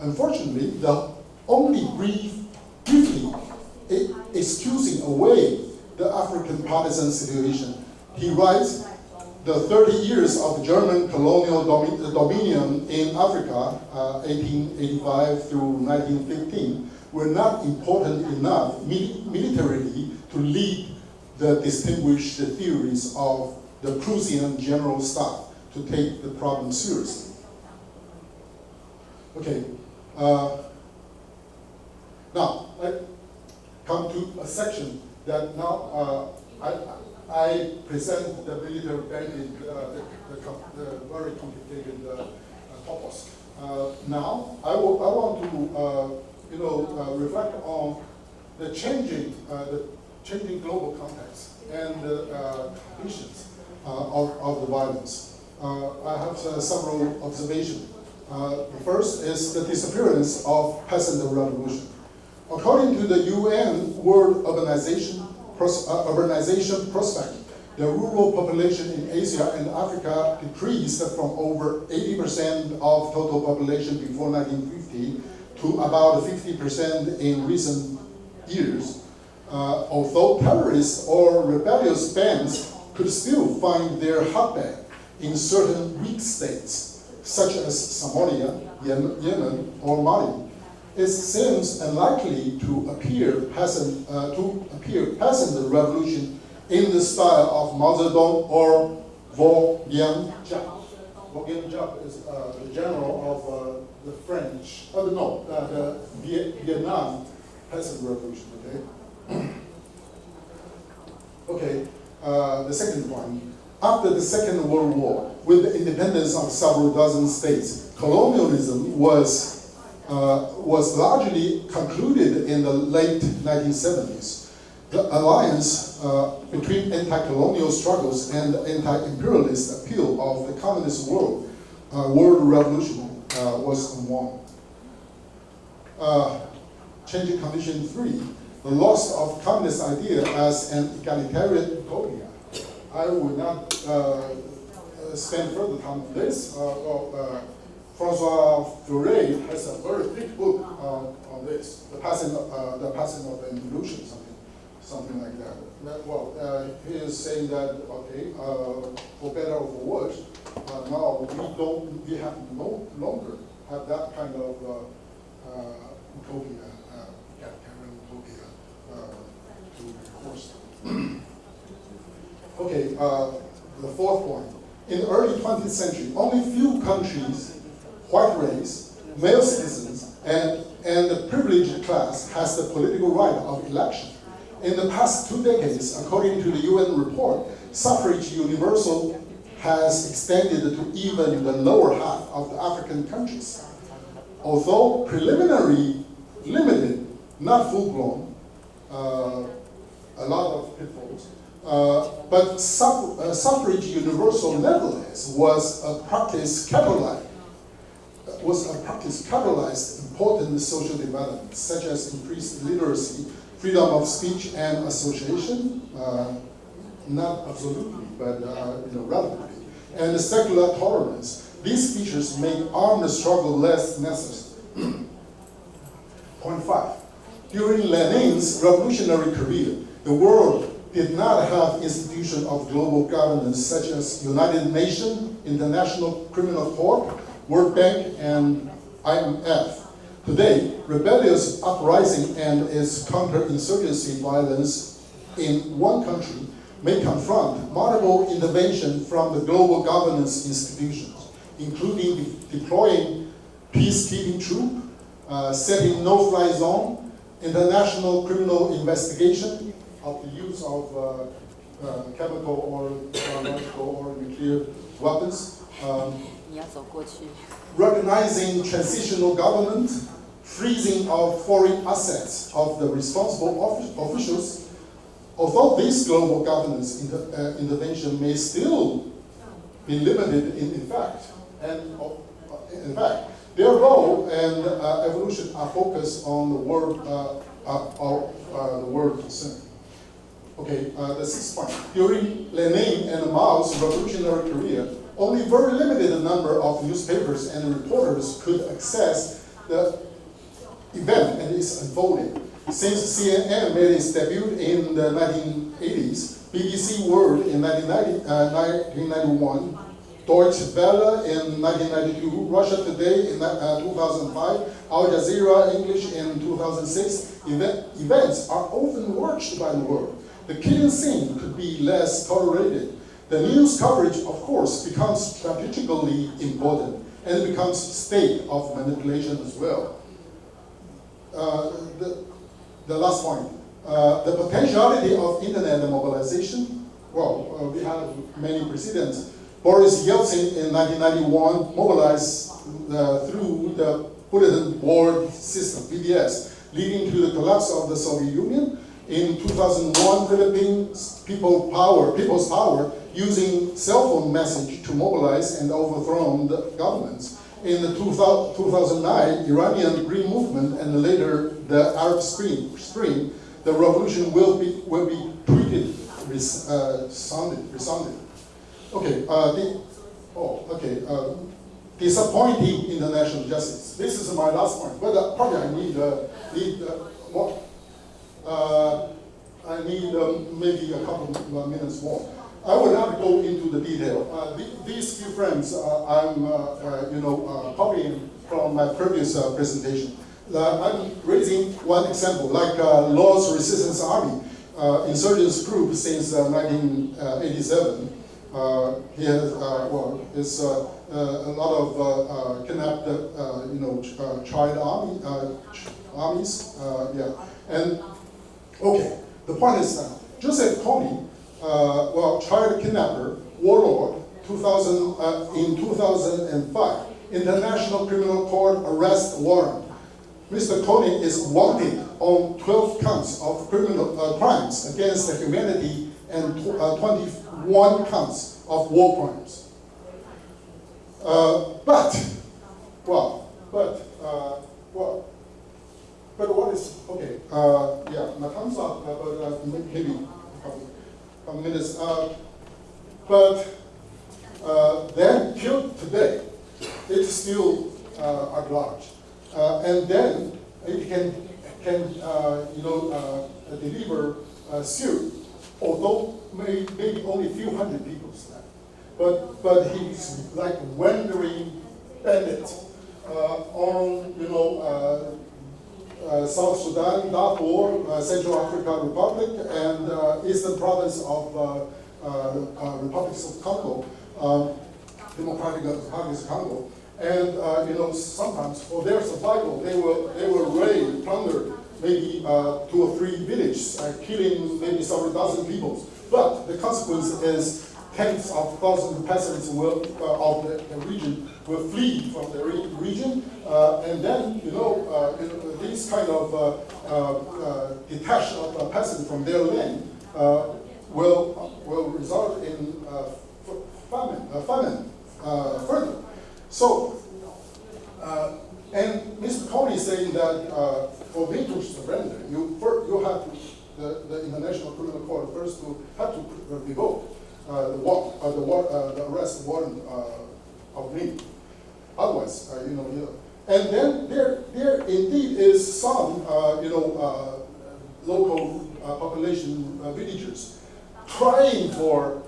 Unfortunately, the only briefly excusing away the African partisan situation, he writes, the 30 years of German colonial dominion in Africa, 1885 through 1915, were not important enough militarily to lead the distinguished theories of the Prussian general staff to take the problem seriously. Okay, now I come to a section that now I present the military bandit, the very complicated topos. Now I want to reflect on the changing global context and the conditions of the violence. I have several observations. The first is the disappearance of peasant revolution. According to the UN World Urbanization Prospect, the rural population in Asia and Africa decreased from over 80% of total population before 1950 to about 50% in recent years. Although terrorists or rebellious bands could still find their hotbed in certain weak states, such as Somalia, Yemen, or Mali, it seems unlikely to appear peasant revolution in the style of Mao Zedong or Vo-Yan Jiao. Vo-Yan Jiao is the general of the French, the Vietnam peasant revolution. Okay. Okay. The second point. After the Second World War, with the independence of several dozen states, colonialism was largely concluded in the late 1970s. The alliance between anti-colonial struggles and the anti-imperialist appeal of the communist world revolution was unwound. changing condition 3, the loss of communist idea as an egalitarian utopia. I will not spend further time on this. François Furet has a very thick book on this, the passing of an illusion, something like that. He is saying that, okay, for better or for worse, now we have no longer have that kind of utopia, egalitarian utopia to enforce. Okay, the fourth point. In the early 20th century, only few countries, white race, male citizens, and the privileged class has the political right of election. In the past 2 decades, according to the UN report, suffrage universal has extended to even the lower half of the African countries. Although preliminary, limited, not full-blown, a lot of pitfalls, but suffrage universal nevertheless was a practice catalyzed important social developments such as increased literacy, freedom of speech and association, not absolutely, but relatively, and secular tolerance. These features make armed struggle less necessary. Point 5. During Lenin's revolutionary career, the world did not have institutions of global governance such as United Nations, International Criminal Court, World Bank, and IMF. Today, rebellious uprising and its counterinsurgency violence in one country may confront multiple interventions from the global governance institutions, including deploying peacekeeping troops, setting no-fly zone, international criminal investigation of the use of chemical or biological or nuclear weapons, recognizing transitional government, freezing of foreign assets of the responsible officials. Although this global governance intervention may still be limited in effect, their role and evolution are focused on the world concern. Okay, the sixth point. During Lenin and Mao's revolutionary career, only very limited number of newspapers and reporters could access the event and its unfolding. Since CNN made its debut in the 1980s, BBC World in 1991, Deutsche Welle in 1992, Russia Today in 2005, Al Jazeera English in 2006, events are often watched by the world. The killing scene could be less tolerated. The news coverage, of course, becomes strategically important and it becomes a state of manipulation as well. The last point, the potentiality of internet mobilization. Well, we have many precedents. Boris Yeltsin in 1991 mobilized through the bulletin board system, BBS, leading to the collapse of the Soviet Union. In 2001, Philippines people's power using cell phone message to mobilize and overthrow the governments. In the 2009 Iranian Green Movement and later the Arab Spring, the revolution will be tweeted, resounded. Okay, disappointing international justice. This is my last point, but probably I need more. I need maybe a couple of minutes more. I will not go into the detail. These few frames I'm copying from my previous presentation. I'm raising one example, like Lord's Resistance Army, insurgents group since 1987. He has it's a lot of kidnapped child armies. And okay, the point is that Joseph Kony, child kidnapper, warlord, in 2005, International Criminal Court arrest warrant. Mr. Kony is wanted on 12 counts of criminal crimes against the humanity and 21 counts of war crimes. Yeah, my time's up, but maybe a couple minutes. But then till today, it's still at large, and then it can deliver suit, although maybe only a few hundred people. But he's like wandering bandit on South Sudan, Darfur, Central African Republic, and eastern province of Republic of Congo, Democratic Republic of Congo. And sometimes for their survival, they will raid, plunder maybe 2 or 3 villages, killing maybe several dozen people. But the consequence is tens of thousands of peasants of the region will flee from the region, and then these kind of detached of peasants from their land will result in famine further. So, and Mr. Coney is saying that for me to surrender, you have to, the International Criminal Court first have to revoke the arrest warrant of me. Otherwise, and then there indeed is some, local population villagers trying for,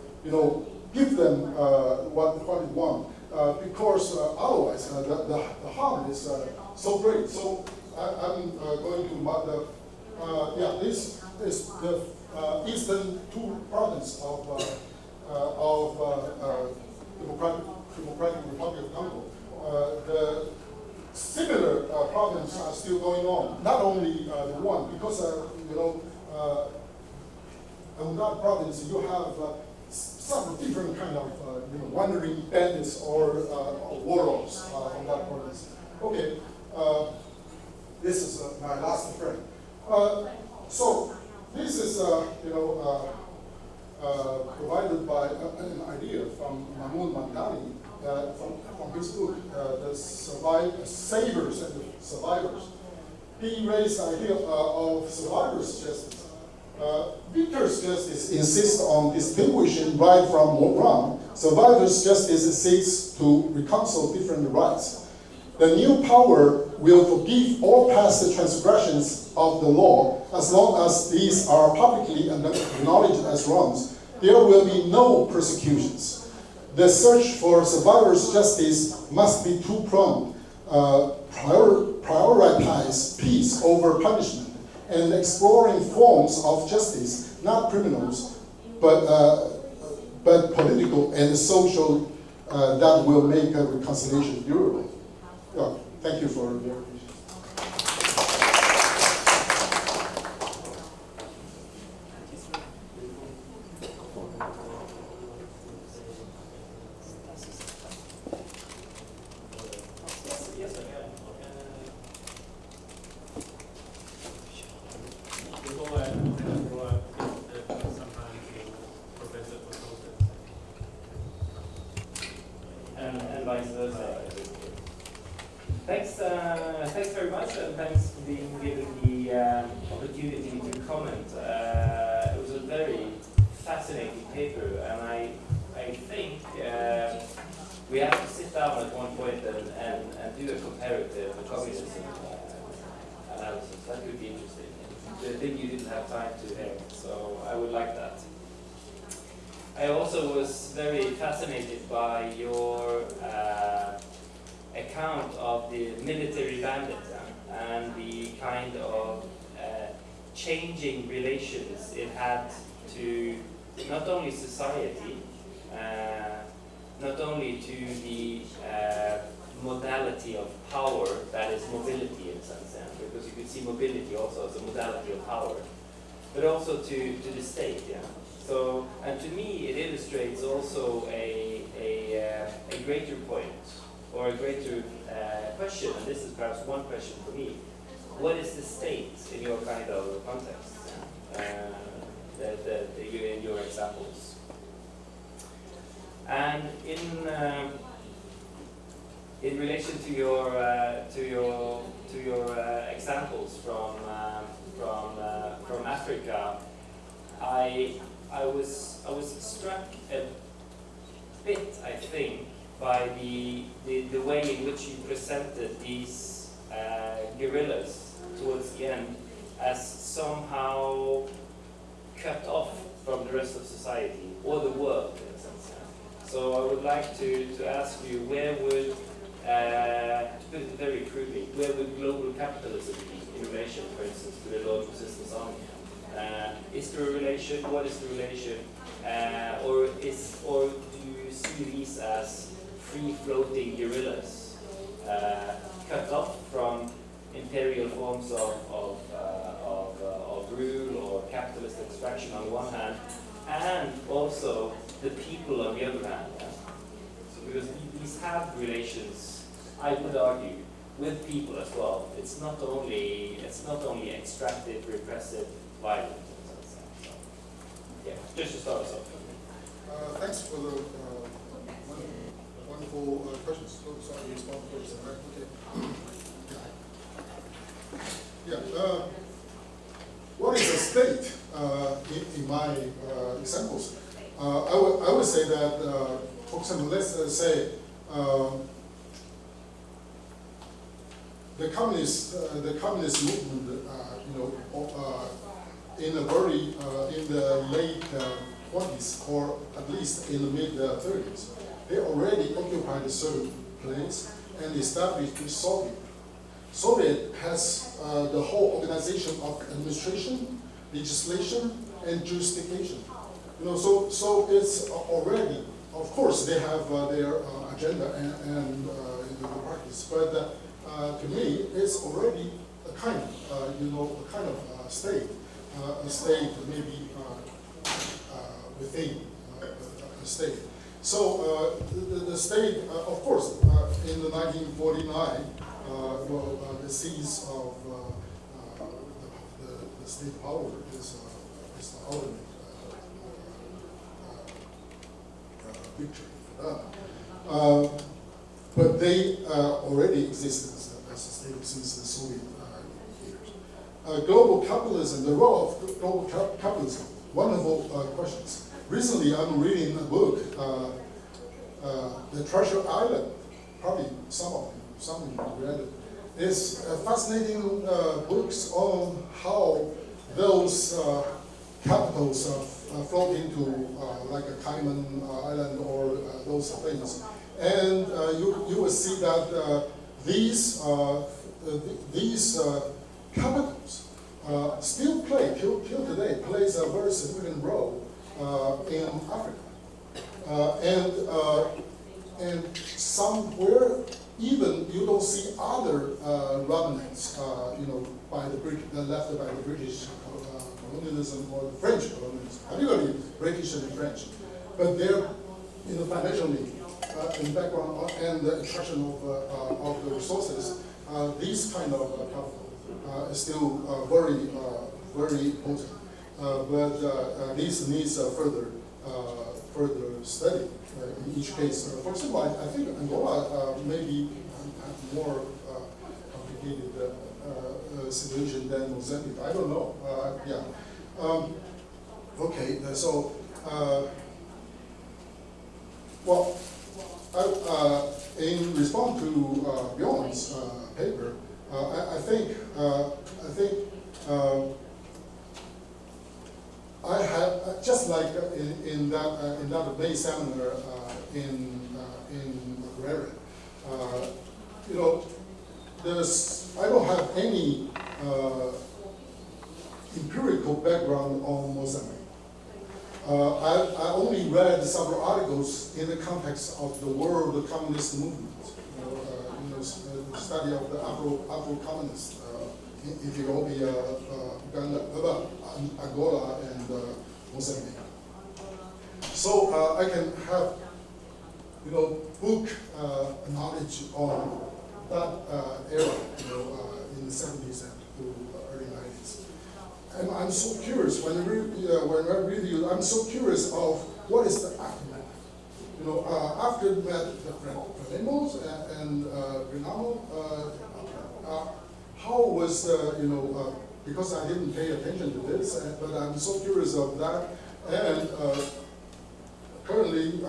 give them what they want, because otherwise the harm is so great. So I'm going to this is the eastern 2 provinces of Democratic Republic of Congo. The similar problems are still going on. Not only the one, because in that province you have some different kind of wandering bandits or warlords on that province. Okay, this is my last frame. So this is provided by an idea from Mahmoud Mamdani from his book, The Savers and the Survivors. He raised the idea of survivors' justice. Victors' justice insists on distinguishing right from wrong. Survivors' justice seeks to reconcile different rights. The new power will forgive all past transgressions of the law as long as these are publicly acknowledged as wrongs. There will be no persecutions. The search for survivors' justice must be two-pronged. Prioritize peace over punishment and exploring forms of justice, not criminals, but political and social that will make a reconciliation durable. Thank you for your attention. Thanks very much, and thanks for being given the opportunity to comment. It was a very fascinating paper, and I think we have to sit down at one point and do a comparative communism analysis. That could be interesting. I think you didn't have time to hear, so I would like that. I also was very fascinated by your account of the military bandits and the kind of changing relations it had to not only society, not only to the modality of power that is mobility in some sense, because you could see mobility also as a modality of power, but also to the state. So, and to me, it illustrates also a greater point, or a greater question, and this is perhaps one question for me. What is the state in your kind of context, in your examples? And in relation to your examples from Africa, I was struck a bit, I think, by the way in which you presented these guerrillas towards the end as somehow cut off from the rest of society or the world, in a sense. So I would like to ask you, where would, to put it very crudely, where would global capitalism be in relation, for instance, to the Lord's Resistance Army? Is there a relation? What is the relation? Or do you see these as free-floating guerrillas, cut off from imperial forms of rule or capitalist extraction on one hand, and also the people on the other hand? Because these have relations, I would argue, with people as well. It's not only extractive, repressive, violent. So, yeah, just to start us off. Thanks for the wonderful questions. So I respond first, right? Okay. Yeah. What is a state? In my examples, I would say that, for example, let's say the communist movement, in the late 20s, or at least in the mid 30s, they already occupied a certain place and established the Soviet. Soviet has the whole organization of administration, legislation, and jurisdiction. So it's already, of course, they have their agenda and the practice, but to me, it's already a kind of state, a state maybe within a state. So the state, of course, in the 1949, the seize of the state power is the ultimate victory for that. But they already existed as a state since the Soviet years. Global capitalism, the role of global capitalism, wonderful questions. Recently, I'm reading a book, The Treasure Island. Probably some of you read it. It's fascinating books on how those capitals float into like a Cayman Island or those things. And you will see that these capitals still play, till today, plays a very significant role in Africa. And somewhere, even you don't see other remnants, by left by the British colonialism or the French colonialism, particularly British and French. But they're in the financial need, in the background, and the extraction of the resources. These kind of capital is still very important. But this needs further study in each case. For example, I think Angola maybe have more complicated situation than Mozambique. I don't know. Okay. So, well, in response to Bjørn's paper, I think I have just like in that May seminar in Bergen, I don't have any empirical background on Mozambique. I only read several articles in the context of the world communist movement, the study of the Afro-communists in Ethiopia, Uganda, Angola, and Mozambique. So I can have, book knowledge on that era, in the 70s and to early 90s. And I'm so curious when I read you. I'm so curious of what is the aftermath. After the Frelemos and Renamo, how was because I didn't pay attention to this, but I'm so curious of that. And currently,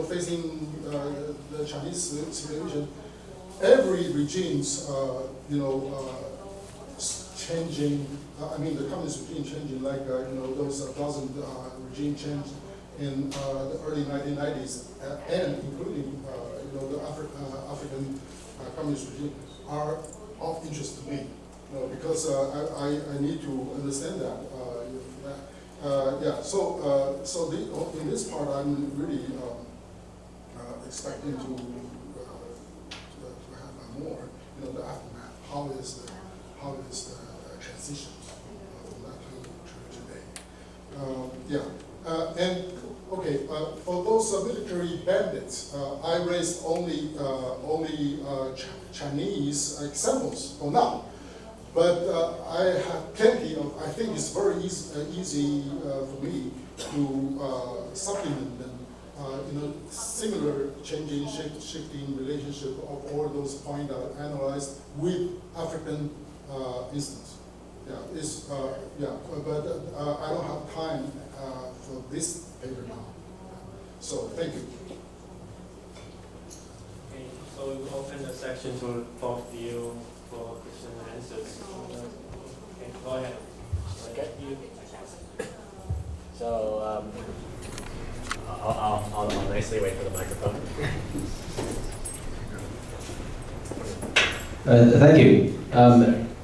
facing the Chinese situation, every regime's, changing. I mean, the communist regime changing, like those 1,000 regime change in the early 1990s, and including the African communist regime, are of interest to me. Because I need to understand that. So in this part, I'm really expecting to have more, the aftermath. How is the transition from that to today? For those military bandits, I raised only Chinese examples for now. But I have plenty of, I think it's very easy for me to supplement them, similar changing, shifting relationship of all those points analyzed with African instance. But I don't have time for this paper now. So thank you. Okay, so we will open the section to both of you for questions and answers. Okay, go ahead. Okay. You. So I'll nicely wait for the microphone. Thank you.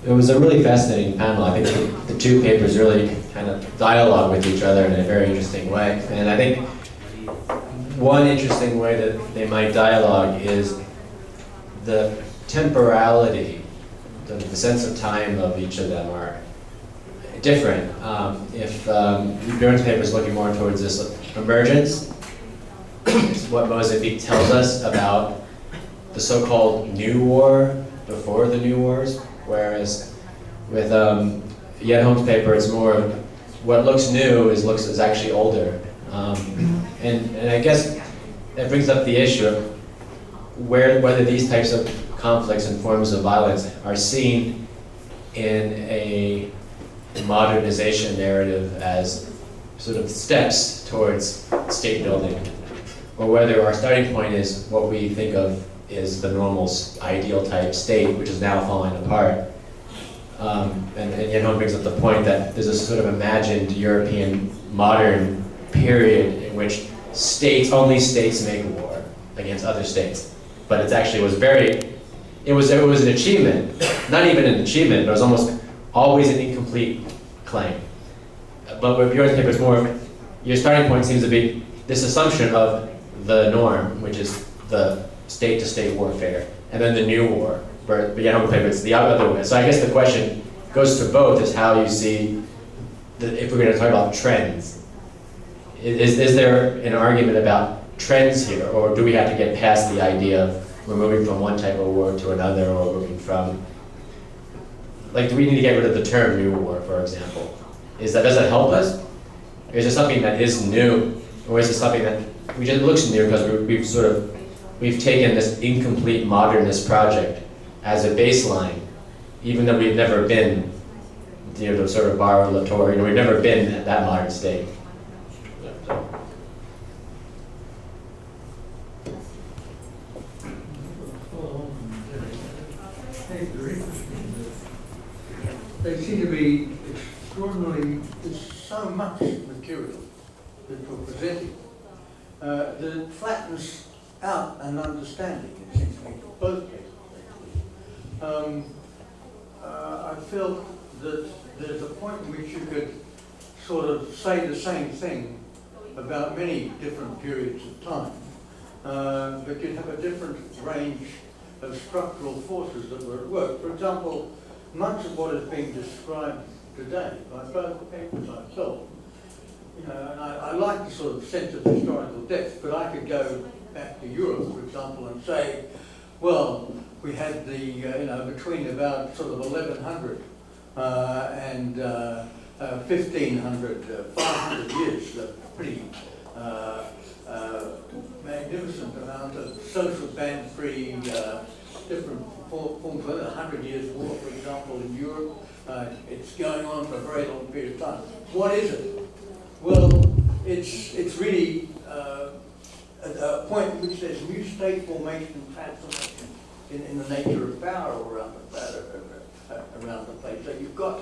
It was a really fascinating panel. I think the two papers really kind of dialogue with each other in a very interesting way. And I think one interesting way that they might dialogue is the temporality, the sense of time of each of them are different. If Bjørn's paper is looking more towards this emergence, what Mozambique tells us about the so-called new war before the new wars, whereas with Ya-Chung's paper, it's more of what looks new is actually older. And I guess that brings up the issue of whether these types of conflicts and forms of violence are seen in a modernization narrative as sort of steps towards state building, or whether our starting point is what we think of is the normal ideal type state, which is now falling apart. And Ya-Chung brings up the point that there's a sort of imagined European modern period in which only states make war against other states. But it actually was it was an achievement, not even an achievement, but it was almost always an incomplete claim. But with Bjørn's paper, it's more, your starting point seems to be this assumption of the norm, which is the state-to-state warfare, and then the new war. But Ya-Chung's paper, it's the other way. So I guess the question goes to both, is how you see, if we're going to talk about trends, is there an argument about trends here, or do we have to get past the idea of we're moving from one type of war to another, or moving from, do we need to get rid of the term new war, for example? Does that help us? Or is it something that is new, or is it something that just looks new because we've taken this incomplete modernist project as a baseline, even though we've never been, the sort of bar Latour, we've never been at that modern state. They seem to be extraordinarily, there's so much material that you're presenting that it flattens out an understanding, it seems to me, for both cases. I felt that there's a point in which you could sort of say the same thing about many different periods of time, but you'd have a different range of structural forces that were at work. For example, much of what is being described today by both papers, I felt, and I like the sort of sense of historical depth, but I could go back to Europe, for example, and say, well, we had the, between about sort of 1100 and 1500, 500 years, a pretty magnificent amount of social band-free different forms of it. 100 Years' War, for example, in Europe, it's going on for a very long period of time. What is it? Well, it's really a point in which there's new state formation and transformation in the nature of power around the place. So you've got,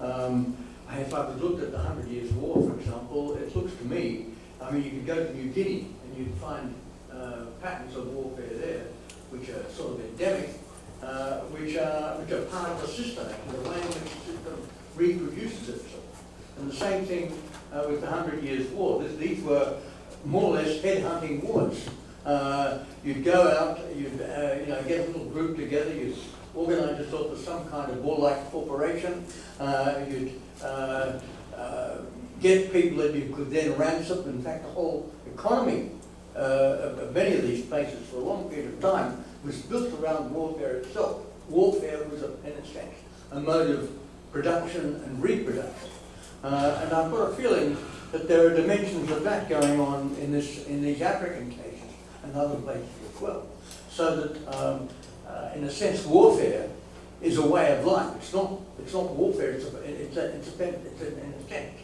if I've looked at the 100 Years' War, for example, it looks to me, I mean, you could go to New Guinea and you'd find patterns of warfare there, which are sort of endemic, which are part of the system, actually, the way in which the system reproduces itself. And the same thing with the 100 Years' War. These were more or less headhunting wars. You'd go out, you'd get a little group together, you'd organize yourself as some kind of warlike corporation, you'd get people that you could then ransom. In fact, the whole economy of many of these places for a long period of time was built around warfare itself. Warfare was, in a sense, a mode of production and reproduction. And I've got a feeling that there are dimensions of that going on in these African cases and other places as well. So that, in a sense, warfare is a way of life. It's not warfare. It's in a sense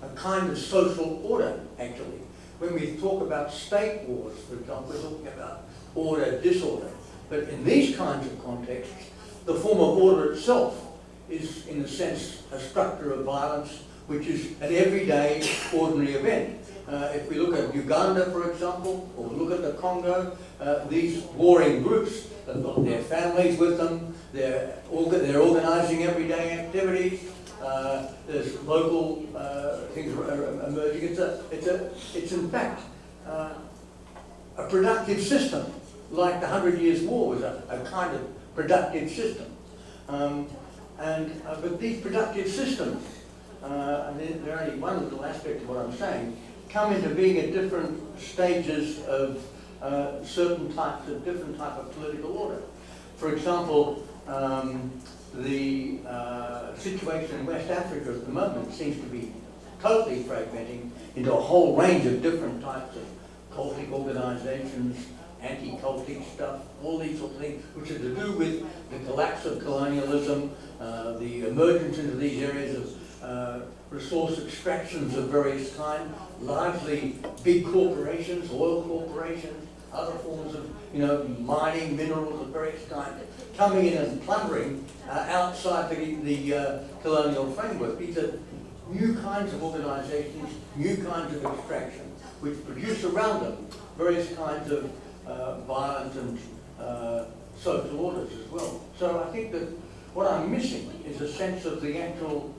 a kind of social order. Actually, when we talk about state wars, for example, we're talking about order, disorder. But in these kinds of contexts, the form of order itself is, in a sense, a structure of violence, which is an everyday, ordinary event. If we look at Uganda, for example, or look at the Congo, these warring groups have got their families with them, they're organizing everyday activities, there's local things emerging. It's in fact a productive system, like the 100 Years' War was a kind of productive system. But these productive systems, and they're only one little aspect of what I'm saying, come into being at different stages of different type of political order. For example, the situation in West Africa at the moment seems to be totally fragmenting into a whole range of different types of cultic organizations, anti-cultic stuff, all these sorts of things, which are to do with the collapse of colonialism, the emergence into these areas of resource extractions of various kinds, largely big corporations, oil corporations, other forms of mining, minerals of various kinds, coming in and plundering outside the colonial framework. These are new kinds of organizations, new kinds of extraction, which produce around them various kinds of violent and social orders as well. So I think that what I'm missing is a sense of the actual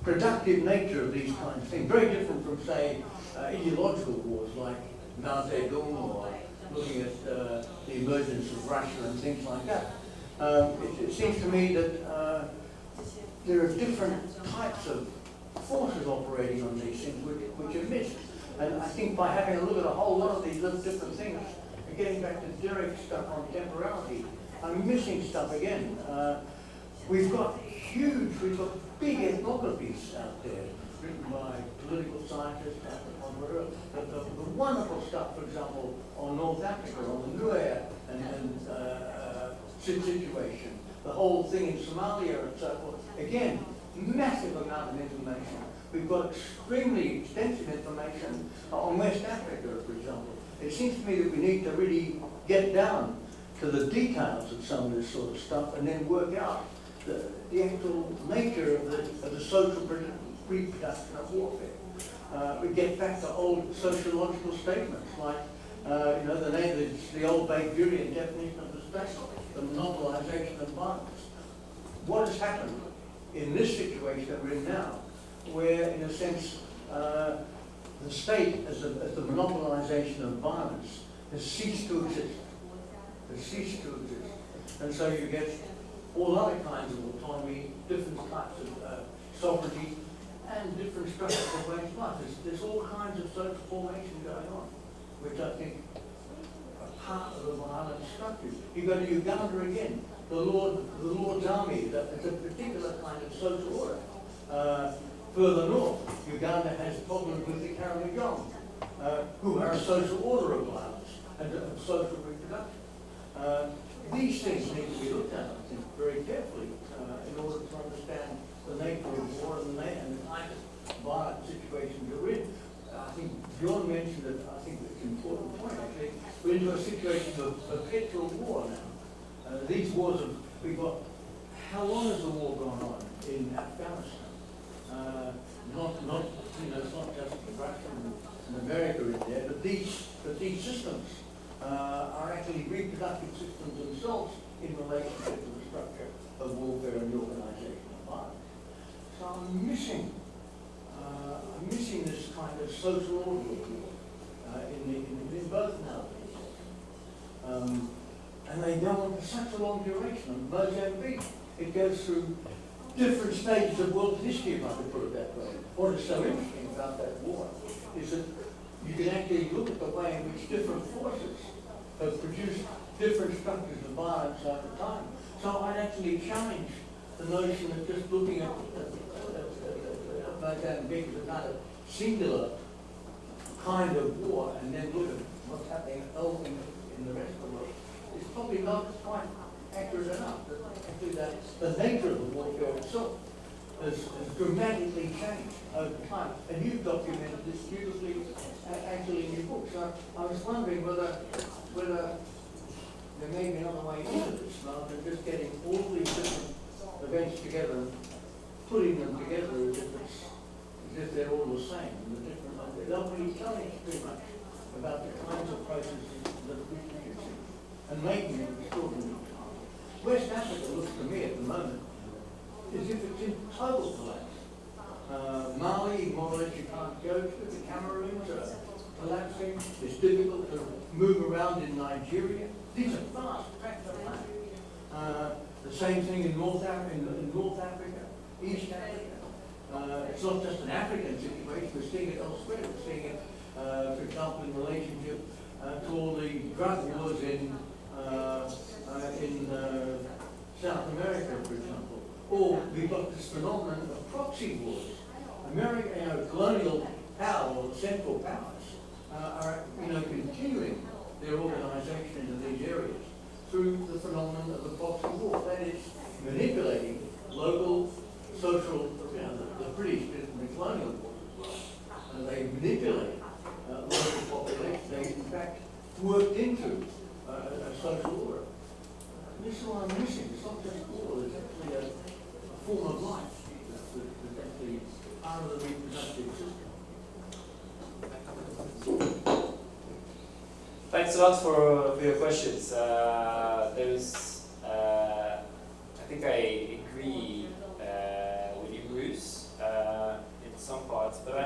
productive nature of these kinds of things, very different from, say, ideological wars like Mao Zedong or looking at the emergence of Russia and things like that. It seems to me that there are different types of forces operating on these things which are missed. And I think by having a look at a whole lot of these little different things, and getting back to Derek's stuff on temporality, I'm missing stuff again. We've got big ethnographies out there, written by political scientists, the wonderful stuff, for example, on North Africa, on the Nuer and situation, the whole thing in Somalia and so forth. Again, massive amount of information. We've got extremely extensive information on West Africa, for example. It seems to me that we need to really get down to the details of some of this sort of stuff and then work out the actual nature of the social reproduction of warfare. We get back to old sociological statements like, the old Bjørn definition of the state, the monopolization of violence. What has happened in this situation that we're in now, where, in a sense, the state, as the monopolization of violence, has ceased to exist. And so you get all other kinds of autonomy, different types of sovereignty, and different structures of ways of life. There's all kinds of social formation going on, which I think are part of the violent structures. You go to Uganda again, the Lord's Army, it's a particular kind of social order. Further north, Uganda has problems with the Karamojong, who are a social order of violence and of social reproduction. these things need to be looked at, I think, very carefully in order to understand the nature of war and the kind of violent situations we're in. I think Bjørn mentioned it, I think it's an important point actually. We're into a situation of perpetual war now. These wars we've got, how long has the war gone on in Afghanistan? It's not just Russia and America in there, but these systems are actually reproductive systems themselves in relationship to the structure of warfare and the organisation of violence. So I'm missing this kind of social order of war in both nowadays. And they go on for such a long duration. In Mozambique, it goes through different stages of world history, if I could put it that way. What is so interesting about that war is that you can actually look at the way in which different forces have produced different structures of violence over time. So I'd actually challenge the notion of just looking at Mozambique as a kind of singular kind of war and then look at what's happening in the rest of the world. It's probably not quite accurate enough. Actually, the nature of the warfare itself has dramatically changed over time. And you've documented this beautifully actually in your book. So I was wondering whether there may be another way into this rather than just getting all these different events together and putting them together as if they're all the same. And they don't really tell us too much about the kinds of processes that we're producing and making them extraordinary. West Africa looks to me at the moment as if it's in total collapse. Mali, more or less you can't go to. The Cameroons are collapsing. It's difficult to move around in Nigeria. These are vast tracts of land. The same thing in North Africa, East Africa. It's not just an African situation. We're seeing it elsewhere. We're seeing it, for example, in relationship to all the drug wars in South America, for example. Or we've got this phenomenon of proxy wars. America, colonial power or central powers are continuing their organisation into these areas through the phenomenon of the proxy war. That is manipulating local social, the British did in the colonial wars as well. They manipulate local populations. They in fact worked into a social order. This is what I'm missing. It's not just war, it's actually a form of life that's actually part of the reproductive system. Thanks a lot for your questions. I think I agree with you, Bruce, in some parts, but I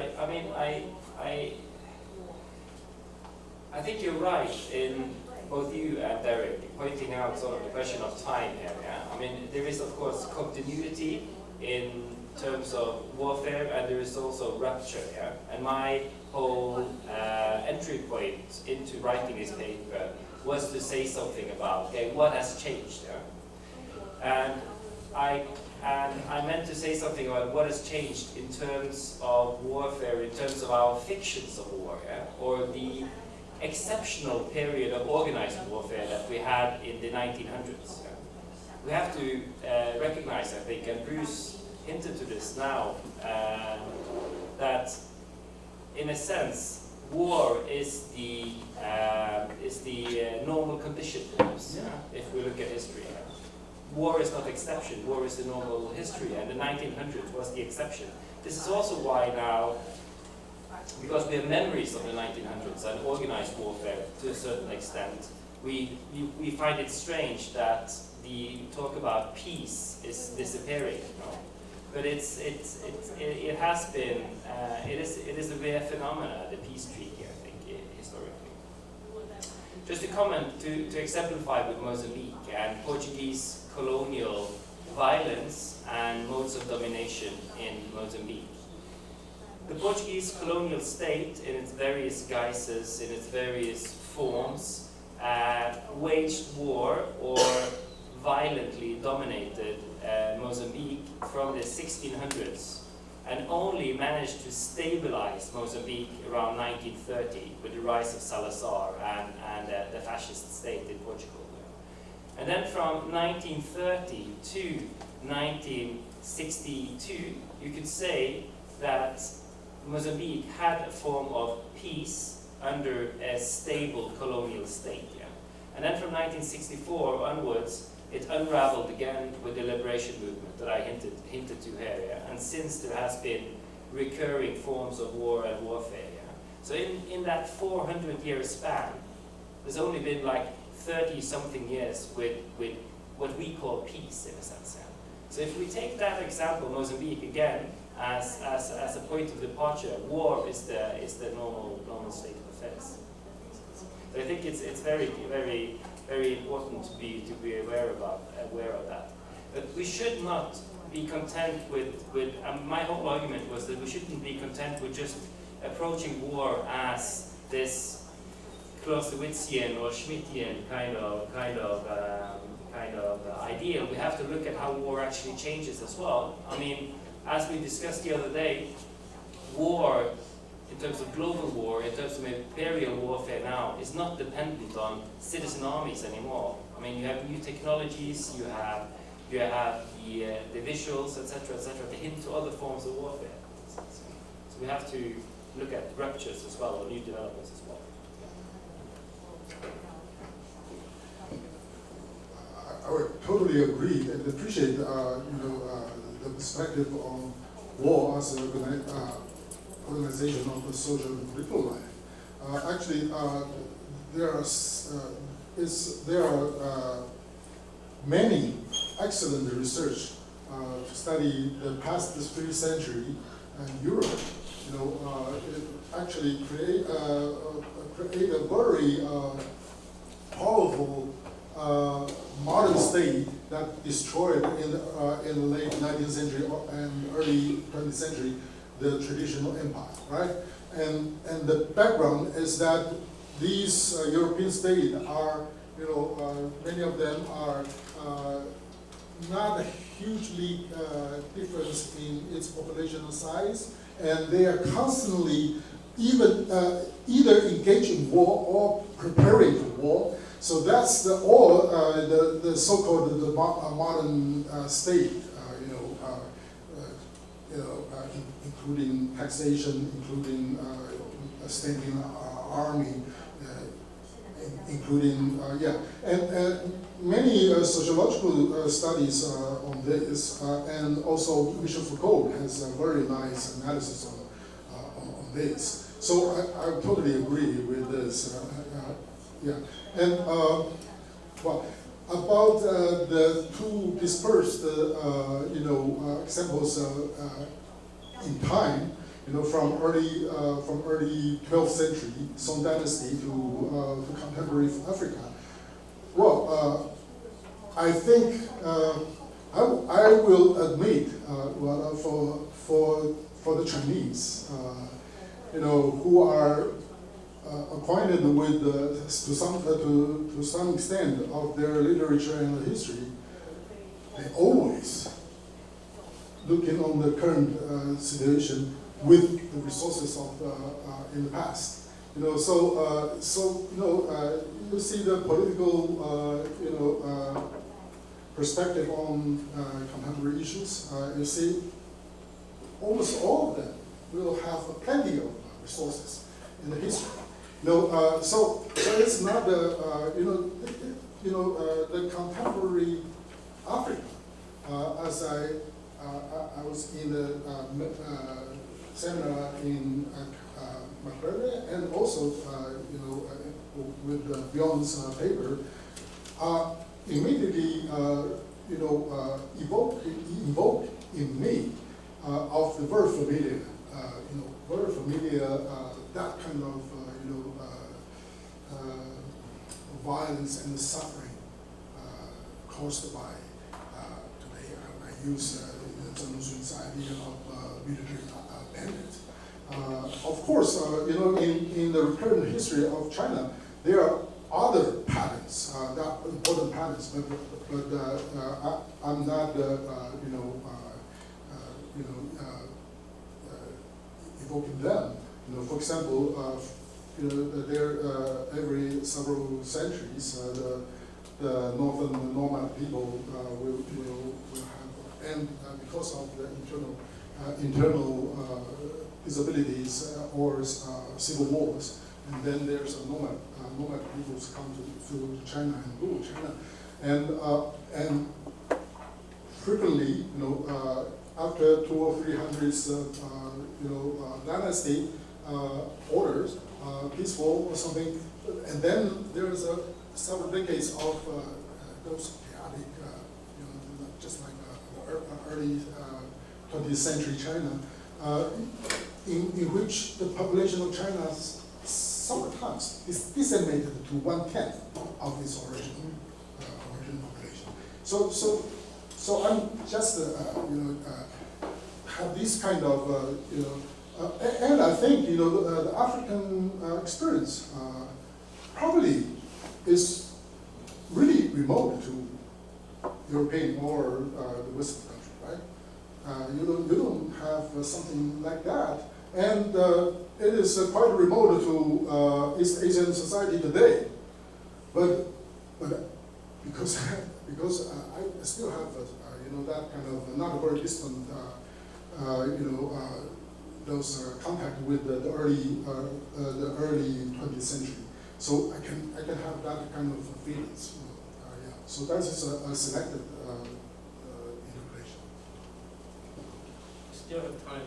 think you're right in both you and Derek pointing out sort of the question of time here. Yeah? I mean, there is of course continuity in terms of warfare, and there is also rupture. Yeah? And my whole entry point into writing this paper was to say something about, okay, what has changed? Yeah? And I meant to say something about what has changed in terms of warfare, in terms of our fictions of war, yeah? Or the exceptional period of organized warfare that we had in the 1900s. Yeah? We have to recognize, I think, and Bruce hinted to this now, that in a sense, war is the normal condition for us, yeah? If we look at history. Yeah? War is not exception, war is the normal history, and the 1900s was the exception. This is also why now, because we have memories of the 1900s and organized warfare to a certain extent, we find it strange that the talk about peace is disappearing. You know? But it has been, it is a rare phenomena, the peace treaty, I think, historically. Just to comment, to exemplify with Mozambique and Portuguese colonial violence and modes of domination in Mozambique. The Portuguese colonial state, in its various guises, in its various forms, waged war or violently dominated Mozambique from the 1600s and only managed to stabilize Mozambique around 1930 with the rise of Salazar and the fascist state in Portugal. And then from 1930 to 1962, you could say that Mozambique had a form of peace under a stable colonial state. Yeah? And then from 1964 onwards, it unraveled again with the liberation movement that I hinted to here. Yeah? And since there has been recurring forms of war and warfare. Yeah? So in that 400-year span, there's only been like 30-something years with what we call peace, in a sense. Yeah? So if we take that example, Mozambique, again, as a point of departure, war is the normal state of affairs. So I think it's very, very, very important to be aware of that. But we should not be content with my whole argument was that we shouldn't be content with just approaching war as this Clausewitzian or Schmittian kind of ideal. We have to look at how war actually changes as well. I mean, as we discussed the other day, war, in terms of global war, in terms of imperial warfare now, is not dependent on citizen armies anymore. I mean, you have new technologies, you have the visuals, etc., to hint to other forms of warfare. So we have to look at ruptures as well, or new developments as well. I would totally agree and appreciate, the perspective on war as an organization of the social and political life. Actually, there are many excellent research to study the past 3rd century and Europe. It actually create a very powerful modern state that destroyed in the late 19th century and early 20th century the traditional empire, right? And the background is that these European states are, many of them are not hugely different in its population size, and they are constantly either engaged in war or preparing for war. So that's the so-called modern state, including taxation, including a standing army, including and many sociological studies on this, and also Michel Foucault has a very nice analysis on this. So I totally agree with this. And well, about the two dispersed, examples in time, from early 12th century Song Dynasty to contemporary Africa. Well, I think I will admit, for the Chinese, who are acquainted with to some extent of their literature and history, they always looking on the current situation with the resources of in the past. You see the political perspective on contemporary issues. You see, almost all of them will have plenty of resources in the history. So it's not the the contemporary Africa. As I was in the seminar in Bergen, and also with Bjørn's paper, immediately evoke in me of the very familiar, that kind of violence and suffering caused by today. I use Zhang Luxun's idea of military bandits. Of course, in the recurrent history of China, there are other patterns, that important patterns, but I'm not, evoking them. For example, there every several centuries, the northern nomad people will have, and because of the internal disabilities or civil wars, and then there's a nomad peoples come to China and rule China, and frequently, after 200 or 300 dynasty orders, peaceful or something, and then there's several decades of those chaotic, just like early 20th century China, in which the population of China sometimes is decimated to 1/10 of its original population. So I'm just have this kind of and I think the African experience probably is really remote to European or the Western country, right? You don't have something like that, and it is quite remote to East Asian society today. But because I still have that kind of not very distant those contact with the early 20th century, so I can have that kind of feelings. Yeah. So that is a selected interpretation. Still have time.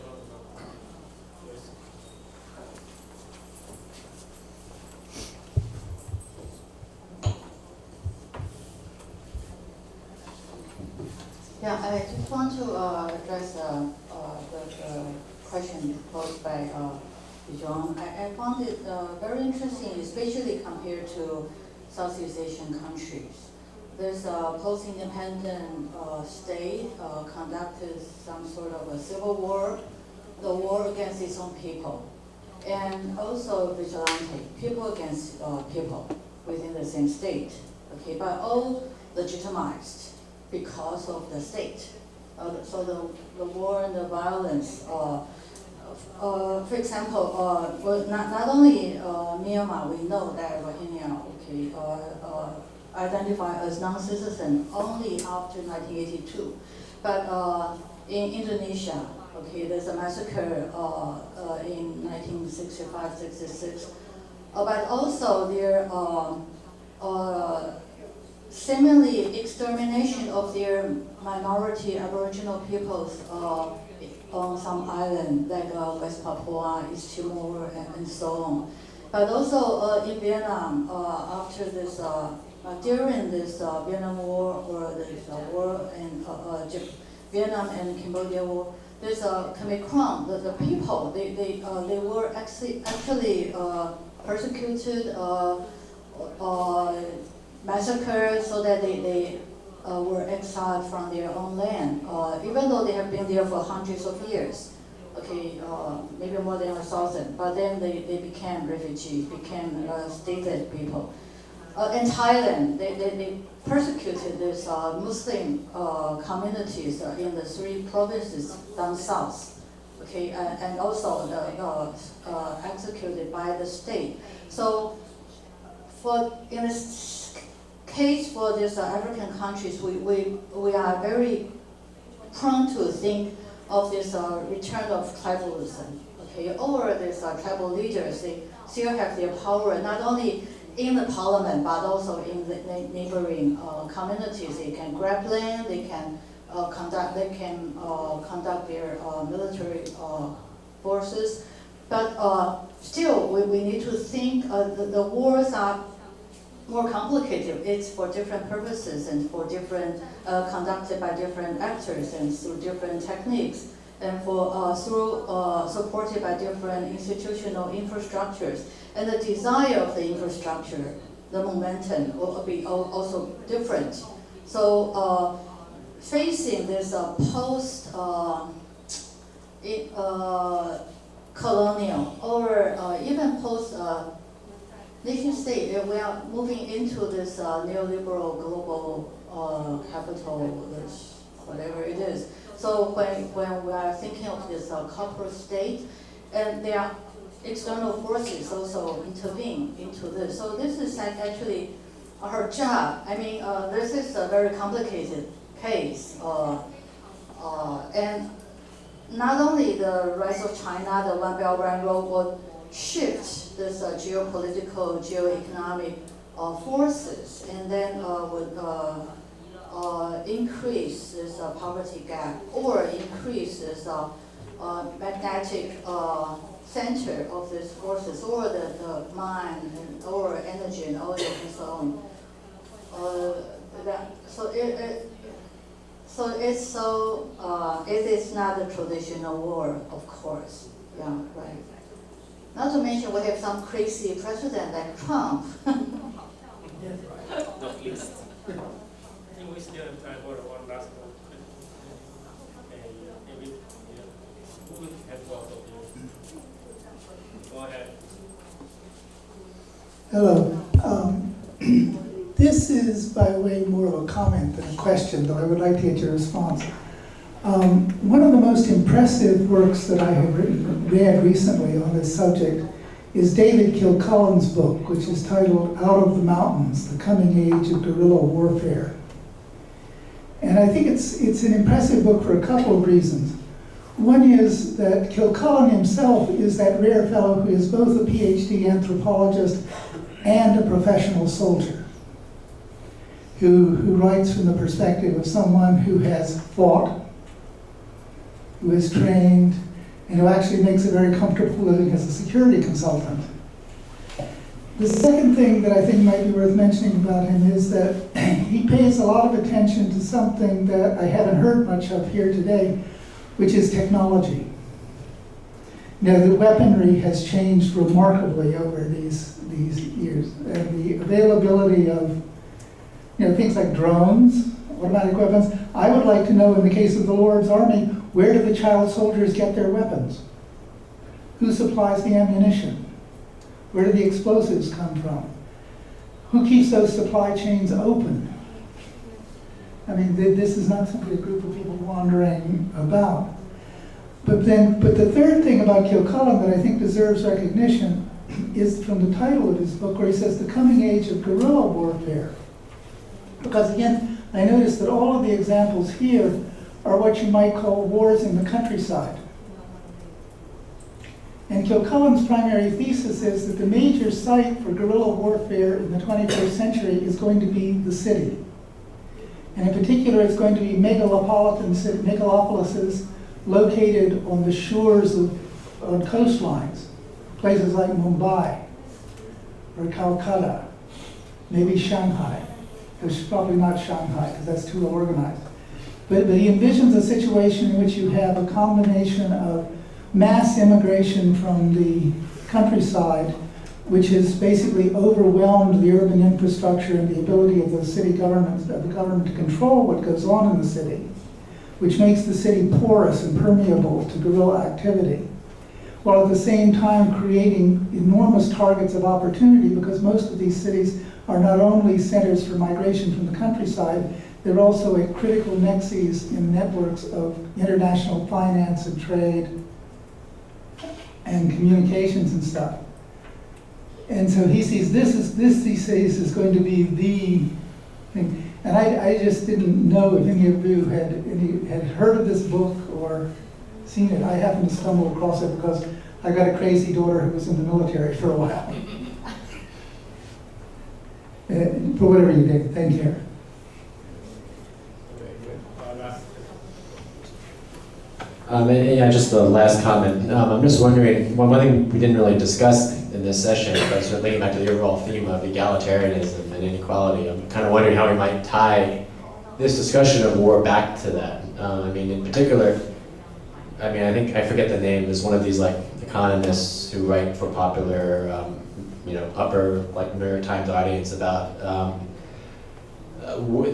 Yeah, I just want to address the question posed by Bjørn. I found it very interesting, especially compared to Southeast Asian countries. There's a post-independent state conducted some sort of a civil war, the war against its own people, and also vigilante, people against people within the same state. Okay, but all legitimized because of the state. So the war and the violence, for example, well, not only Myanmar, we know that Rohingya, okay, identified as non-citizen only after 1982. But in Indonesia, okay, there's a massacre in 1965-66. But also there similarly, extermination of their minority Aboriginal peoples on some island, like West Papua, East Timor, and so on. But also in Vietnam, after this, during this Vietnam War, or this war in Vietnam and Cambodia War, there's a Khmer Krom, the people, they were actually persecuted, massacred, so that they were exiled from their own land, even though they have been there for hundreds of years, okay, maybe more than 1,000, but then they became refugees, became stated people. In Thailand, they persecuted these Muslim communities in the 3 provinces down south, okay, and also executed by the state. So in this case for these African countries, we are very prone to think of this return of tribalism, okay, or these tribal leaders, they still have their power, not only in the parliament, but also in the neighboring communities. They can grab land, they can conduct their military forces. But still, we need to think the wars are more complicated. It's for different purposes and for different conducted by different actors and through different techniques, and supported by different institutional infrastructures. And the desire of the infrastructure, the momentum will be also different. So facing this post-colonial or even post-nation state, we are moving into this neoliberal global capitalist, whatever it is. So when we are thinking of this corporate state, and there are external forces also intervene into this. So this is actually her job. I mean, this is a very complicated case. And not only the rise of China, the One Belt One Road will shift this geopolitical, geoeconomic forces, and then would increase this poverty gap, or increase this magnetic center of these forces, or the mind, or energy, and all that and so on. It is not a traditional war, of course. Yeah, right. Not to mention we have some crazy president like Trump. Not least. I think we still have time for one last one. Who will have both of you? Go ahead. Hello. This is by way more of a comment than a question, though I would like to get your response. One of the most impressive works that I have read recently on this subject is David Kilcullen's book, which is titled Out of the Mountains, The Coming Age of Guerrilla Warfare. And I think it's an impressive book for a couple of reasons. One is that Kilcullen himself is that rare fellow who is both a PhD anthropologist and a professional soldier, who writes from the perspective of someone who has fought, who is trained, and who actually makes a very comfortable living as a security consultant. The second thing that I think might be worth mentioning about him is that he pays a lot of attention to something that I haven't heard much of here today, which is technology. Now, the weaponry has changed remarkably over these years, and the availability of things like drones, automatic weapons. I would like to know, in the case of the Lord's Army, where do the child soldiers get their weapons? Who supplies the ammunition? Where do the explosives come from? Who keeps those supply chains open? I mean, this is not simply a group of people wandering about. But the third thing about Kilcullen that I think deserves recognition is from the title of his book, where he says, The Coming Age of Guerrilla Warfare. Because again, I noticed that all of the examples here are what you might call wars in the countryside. And Kilcullen's primary thesis is that the major site for guerrilla warfare in the 21st century is going to be the city. And in particular, it's going to be megalopolises located on the shores of coastlines, places like Mumbai or Calcutta, maybe Shanghai. It's probably not Shanghai, because that's too organized. But he envisions a situation in which you have a combination of mass immigration from the countryside, which has basically overwhelmed the urban infrastructure and the ability of the city government, to control what goes on in the city, which makes the city porous and permeable to guerrilla activity, while at the same time creating enormous targets of opportunity, because most of these cities are not only centers for migration from the countryside, they're also at critical nexes in networks of international finance and trade and communications and stuff. And so he sees this he says is going to be the thing. And I just didn't know if any of you had heard of this book or seen it. I happened to stumble across it because I got a crazy daughter who was in the military for a while. For whatever you did, thank you. Yeah, just the last comment. I'm just wondering, one thing we didn't really discuss in this session, but sort of linking back to the overall theme of egalitarianism and inequality, I'm kind of wondering how we might tie this discussion of war back to that. I mean, in particular, I think, I forget the name, there's one of these like economists who write for popular, upper like New York Times audience about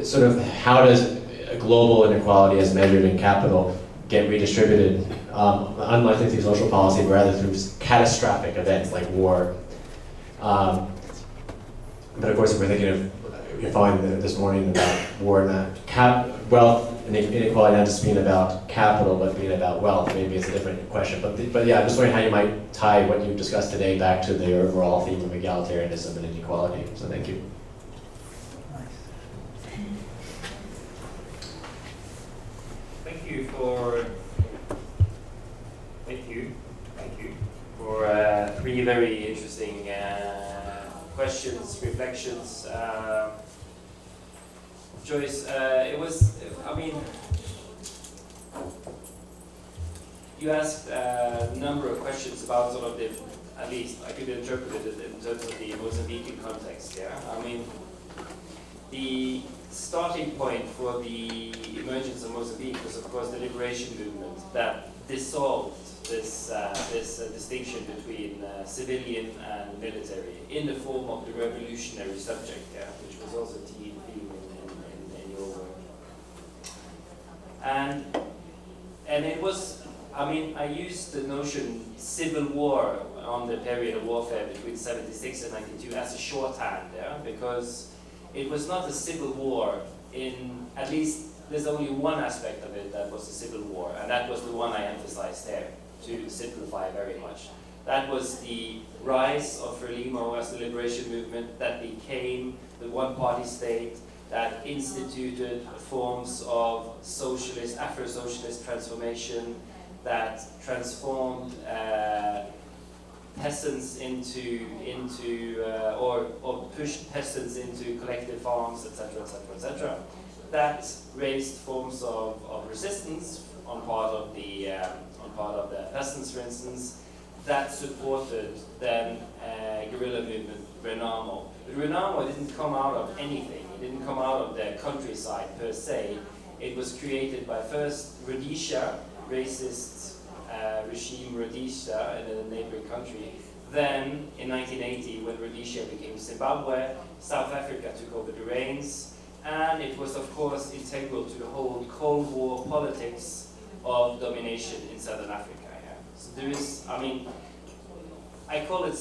sort of how does global inequality as measured in capital get redistributed, unlike through social policy, but rather through catastrophic events like war. But of course, if we're thinking of, you're following this morning about war, wealth and inequality not just being about capital, but being about wealth, maybe it's a different question. But yeah, I'm just wondering how you might tie what you've discussed today back to the overall theme of egalitarianism and inequality. So thank you. for three very interesting questions, reflections. Joyce, you asked a number of questions about sort of the, at least I could interpret it in terms of the Mozambican context, yeah? I mean, the starting point for the emergence of Mozambique was, of course, the liberation movement that dissolved this distinction between civilian and military in the form of the revolutionary subject, yeah, which was also a theme in your work. And it was, I used the notion civil war on the period of warfare between 76 and 92 as a shorthand, yeah, because it was not a civil war in, at least there's only one aspect of it that was a civil war, and that was the one I emphasized there, to simplify very much. That was the rise of Frelimo as the liberation movement that became the one-party state that instituted forms of socialist, Afro-socialist transformation that transformed peasants or pushed peasants into collective farms, etc., etc., etc. That raised forms of resistance on part of the peasants, for instance, that supported then guerrilla movement Renamo. But Renamo didn't come out of anything. It didn't come out of the countryside per se. It was created by first Rhodesia, racist regime Rhodesia in a neighboring country. Then in 1980, when Rhodesia became Zimbabwe, South Africa took over the reins, and it was of course integral to the whole Cold War politics of domination in Southern Africa. Yeah. So there is, I call it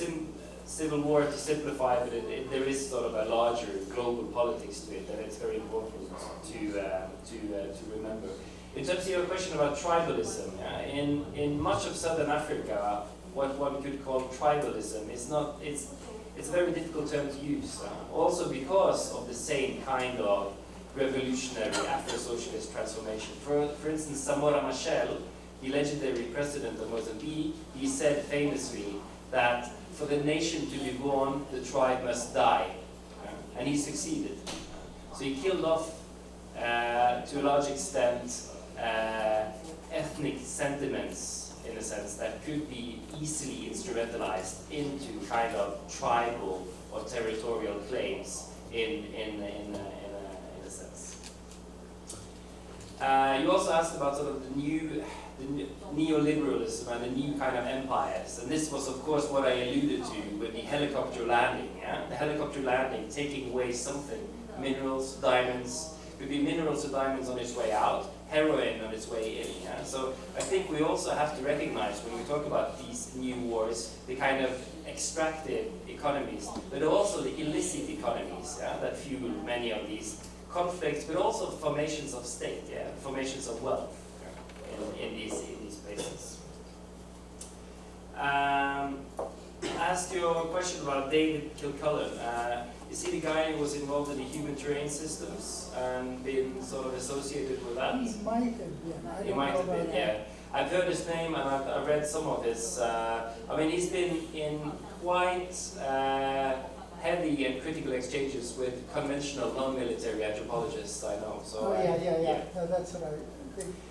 civil war to simplify, but there is sort of a larger global politics to it, and it's very important to remember. In terms of your question about tribalism, in much of Southern Africa, what one could call tribalism is not, it's a very difficult term to use, also because of the same kind of revolutionary Afro-socialist transformation. For instance, Samora Machel, the legendary president of Mozambique, he said famously that for the nation to be born, the tribe must die, and he succeeded. So he killed off, to a large extent, ethnic sentiments, in a sense, that could be easily instrumentalized into kind of tribal or territorial claims in a sense. You also asked about sort of the neoliberalism and the new kind of empires, and this was of course what I alluded to with the helicopter landing, yeah? The helicopter landing taking away something, minerals, diamonds, could be minerals or diamonds on its way out, heroin on its way in. Yeah? So I think we also have to recognize when we talk about these new wars, the kind of extractive economies, but also the illicit economies, yeah? That fuel many of these conflicts, but also formations of state, yeah? Formations of wealth, yeah? in these places. Asked your question about David Kilcullen. Is he the guy who was involved in the human terrain systems and been sort of associated with that? He might have been. He might have been, yeah. I've heard his name and I've read some of his. He's been in quite heavy and critical exchanges with conventional non-military anthropologists, I know. So, yeah. No, that's what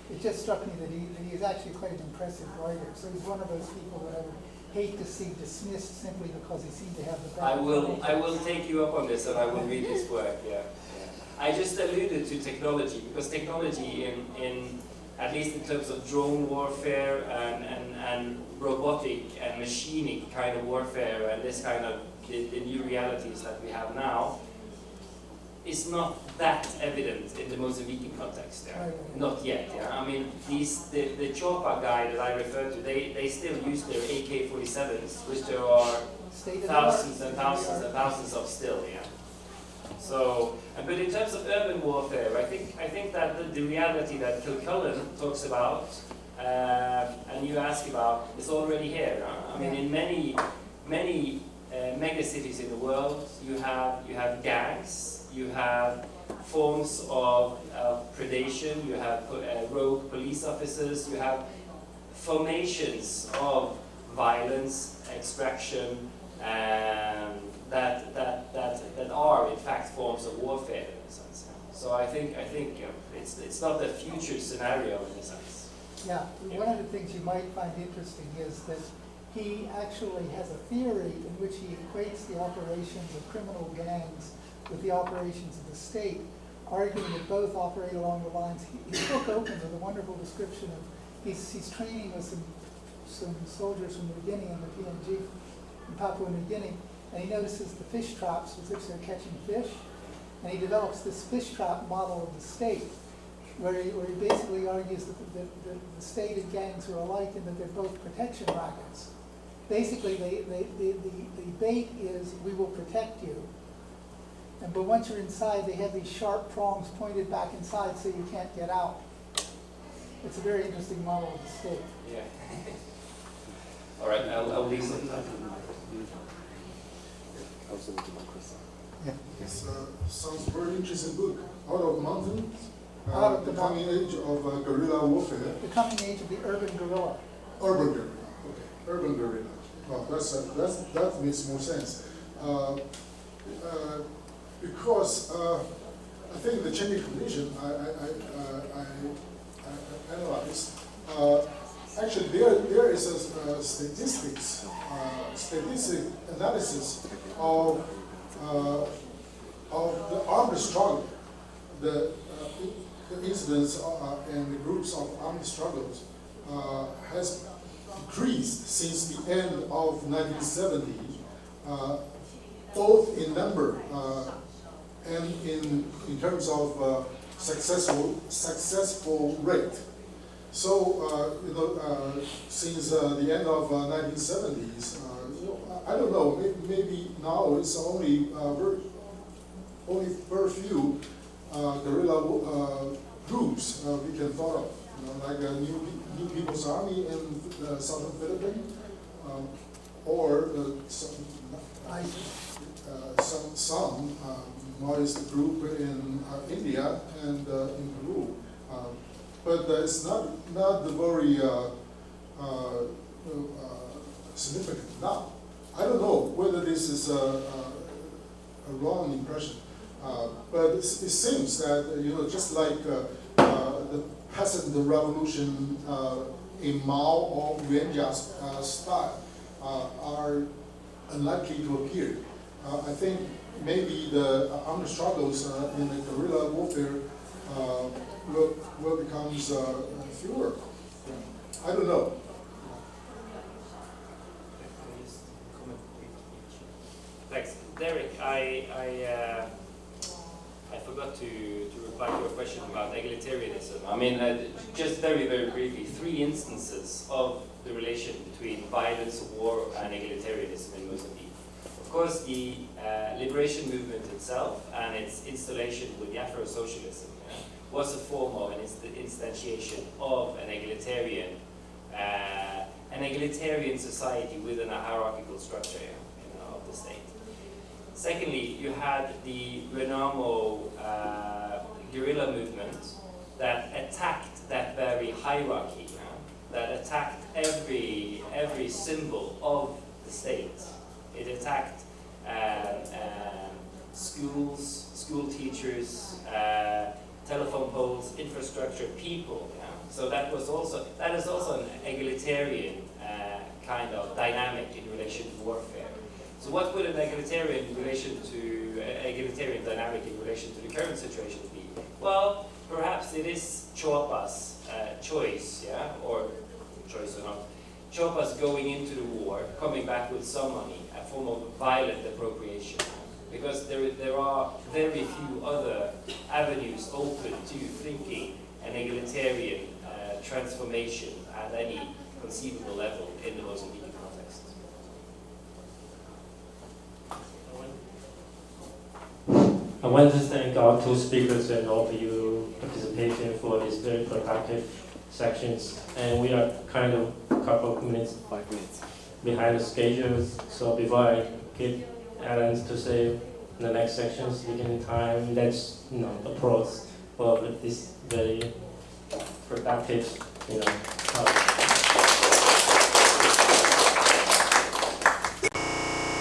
it just struck me that he is actually quite an impressive writer. So he's one of those people that I would hate to see dismissed simply because he seemed to have the background. I will take you up on this and I will read his work, yeah. I just alluded to technology because technology in at least in terms of drone warfare and robotic and machinic kind of warfare and this kind of the new realities that we have now is not that evident in the Mozambican context there. Right. Not yet, yeah. The Chopa guy that I referred to, they still use their AK-47s, which there are thousands and thousands and thousands of still, yeah. So, but in terms of urban warfare, I think that the reality that Kilcullen talks about, and you ask about, is already here. In many mega cities in the world, you have gangs. You have forms of predation, you have rogue police officers, you have formations of violence, extraction, that are in fact forms of warfare in a sense. So I think it's not a future scenario in a sense. Yeah, one of the things you might find interesting is that he actually has a theory in which he equates the operations of criminal gangs with the operations of the state, arguing that both operate along the lines. His book opens with a wonderful description of he's training with some soldiers from the beginning in the PNG in Papua New Guinea, and he notices the fish traps with which they're catching fish, and he develops this fish trap model of the state, where he basically argues that the state and gangs are alike and that they're both protection rackets. Basically, the bait is, we will protect you. But once you're inside, they have these sharp prongs pointed back inside so you can't get out. It's a very interesting model of the state. Yeah. All right, I'll leave some time. Yeah. It's sounds very interesting book. Out of mountains, Out of the the coming age of guerrilla warfare. The coming age of the urban guerrilla. Urban guerrilla. Okay. Urban guerrilla. Well, that makes more sense. Because I think the changing condition I analyzed. Actually, there is a statistic analysis of the armed struggle, the incidents and the groups of armed struggles has decreased since the end of 1970, both in number and in terms of successful rate. So since the end of 1970s, I don't know. Maybe now it's only very few guerrilla groups we can thought of, like a New People's Army in southern Philippines, or some Maoist group in India and in Peru. But it's not very significant now. I don't know whether this is a wrong impression, but it seems that just like the peasant revolution in Mao or Yuan-Jia's style are unlikely to appear. I think maybe the armed struggles in the guerrilla warfare will become fewer. I don't know. Thanks, Derek. I forgot to reply to your question about egalitarianism. I mean, just very briefly, 3 instances of the relation between violence, war, and egalitarianism in Mozambique. Of course, the liberation movement itself and its installation with the Afro-socialism was a form of an instantiation of an egalitarian society within a hierarchical structure of the state. Secondly, you had the Renamo guerrilla movement that attacked that very hierarchy, that attacked every symbol of the state. It attacked schools, school teachers, telephone poles, infrastructure, people. So that is also an egalitarian kind of dynamic in relation to warfare. So what would an egalitarian dynamic in relation to the current situation be? Well, perhaps it is Chopa's choice, or choice or not. Chopa's going into the war, coming back with some money, a form of violent appropriation. Because there are very few other avenues open to thinking an egalitarian transformation at any conceivable level in the Mozambique context. I want to thank our 2 speakers and all of you participating for these very productive sections. And we are kind of a couple of minutes, 5 minutes behind the schedule. So before I give Alan to say the next section, speaking time. Let's approach of this very productive talk.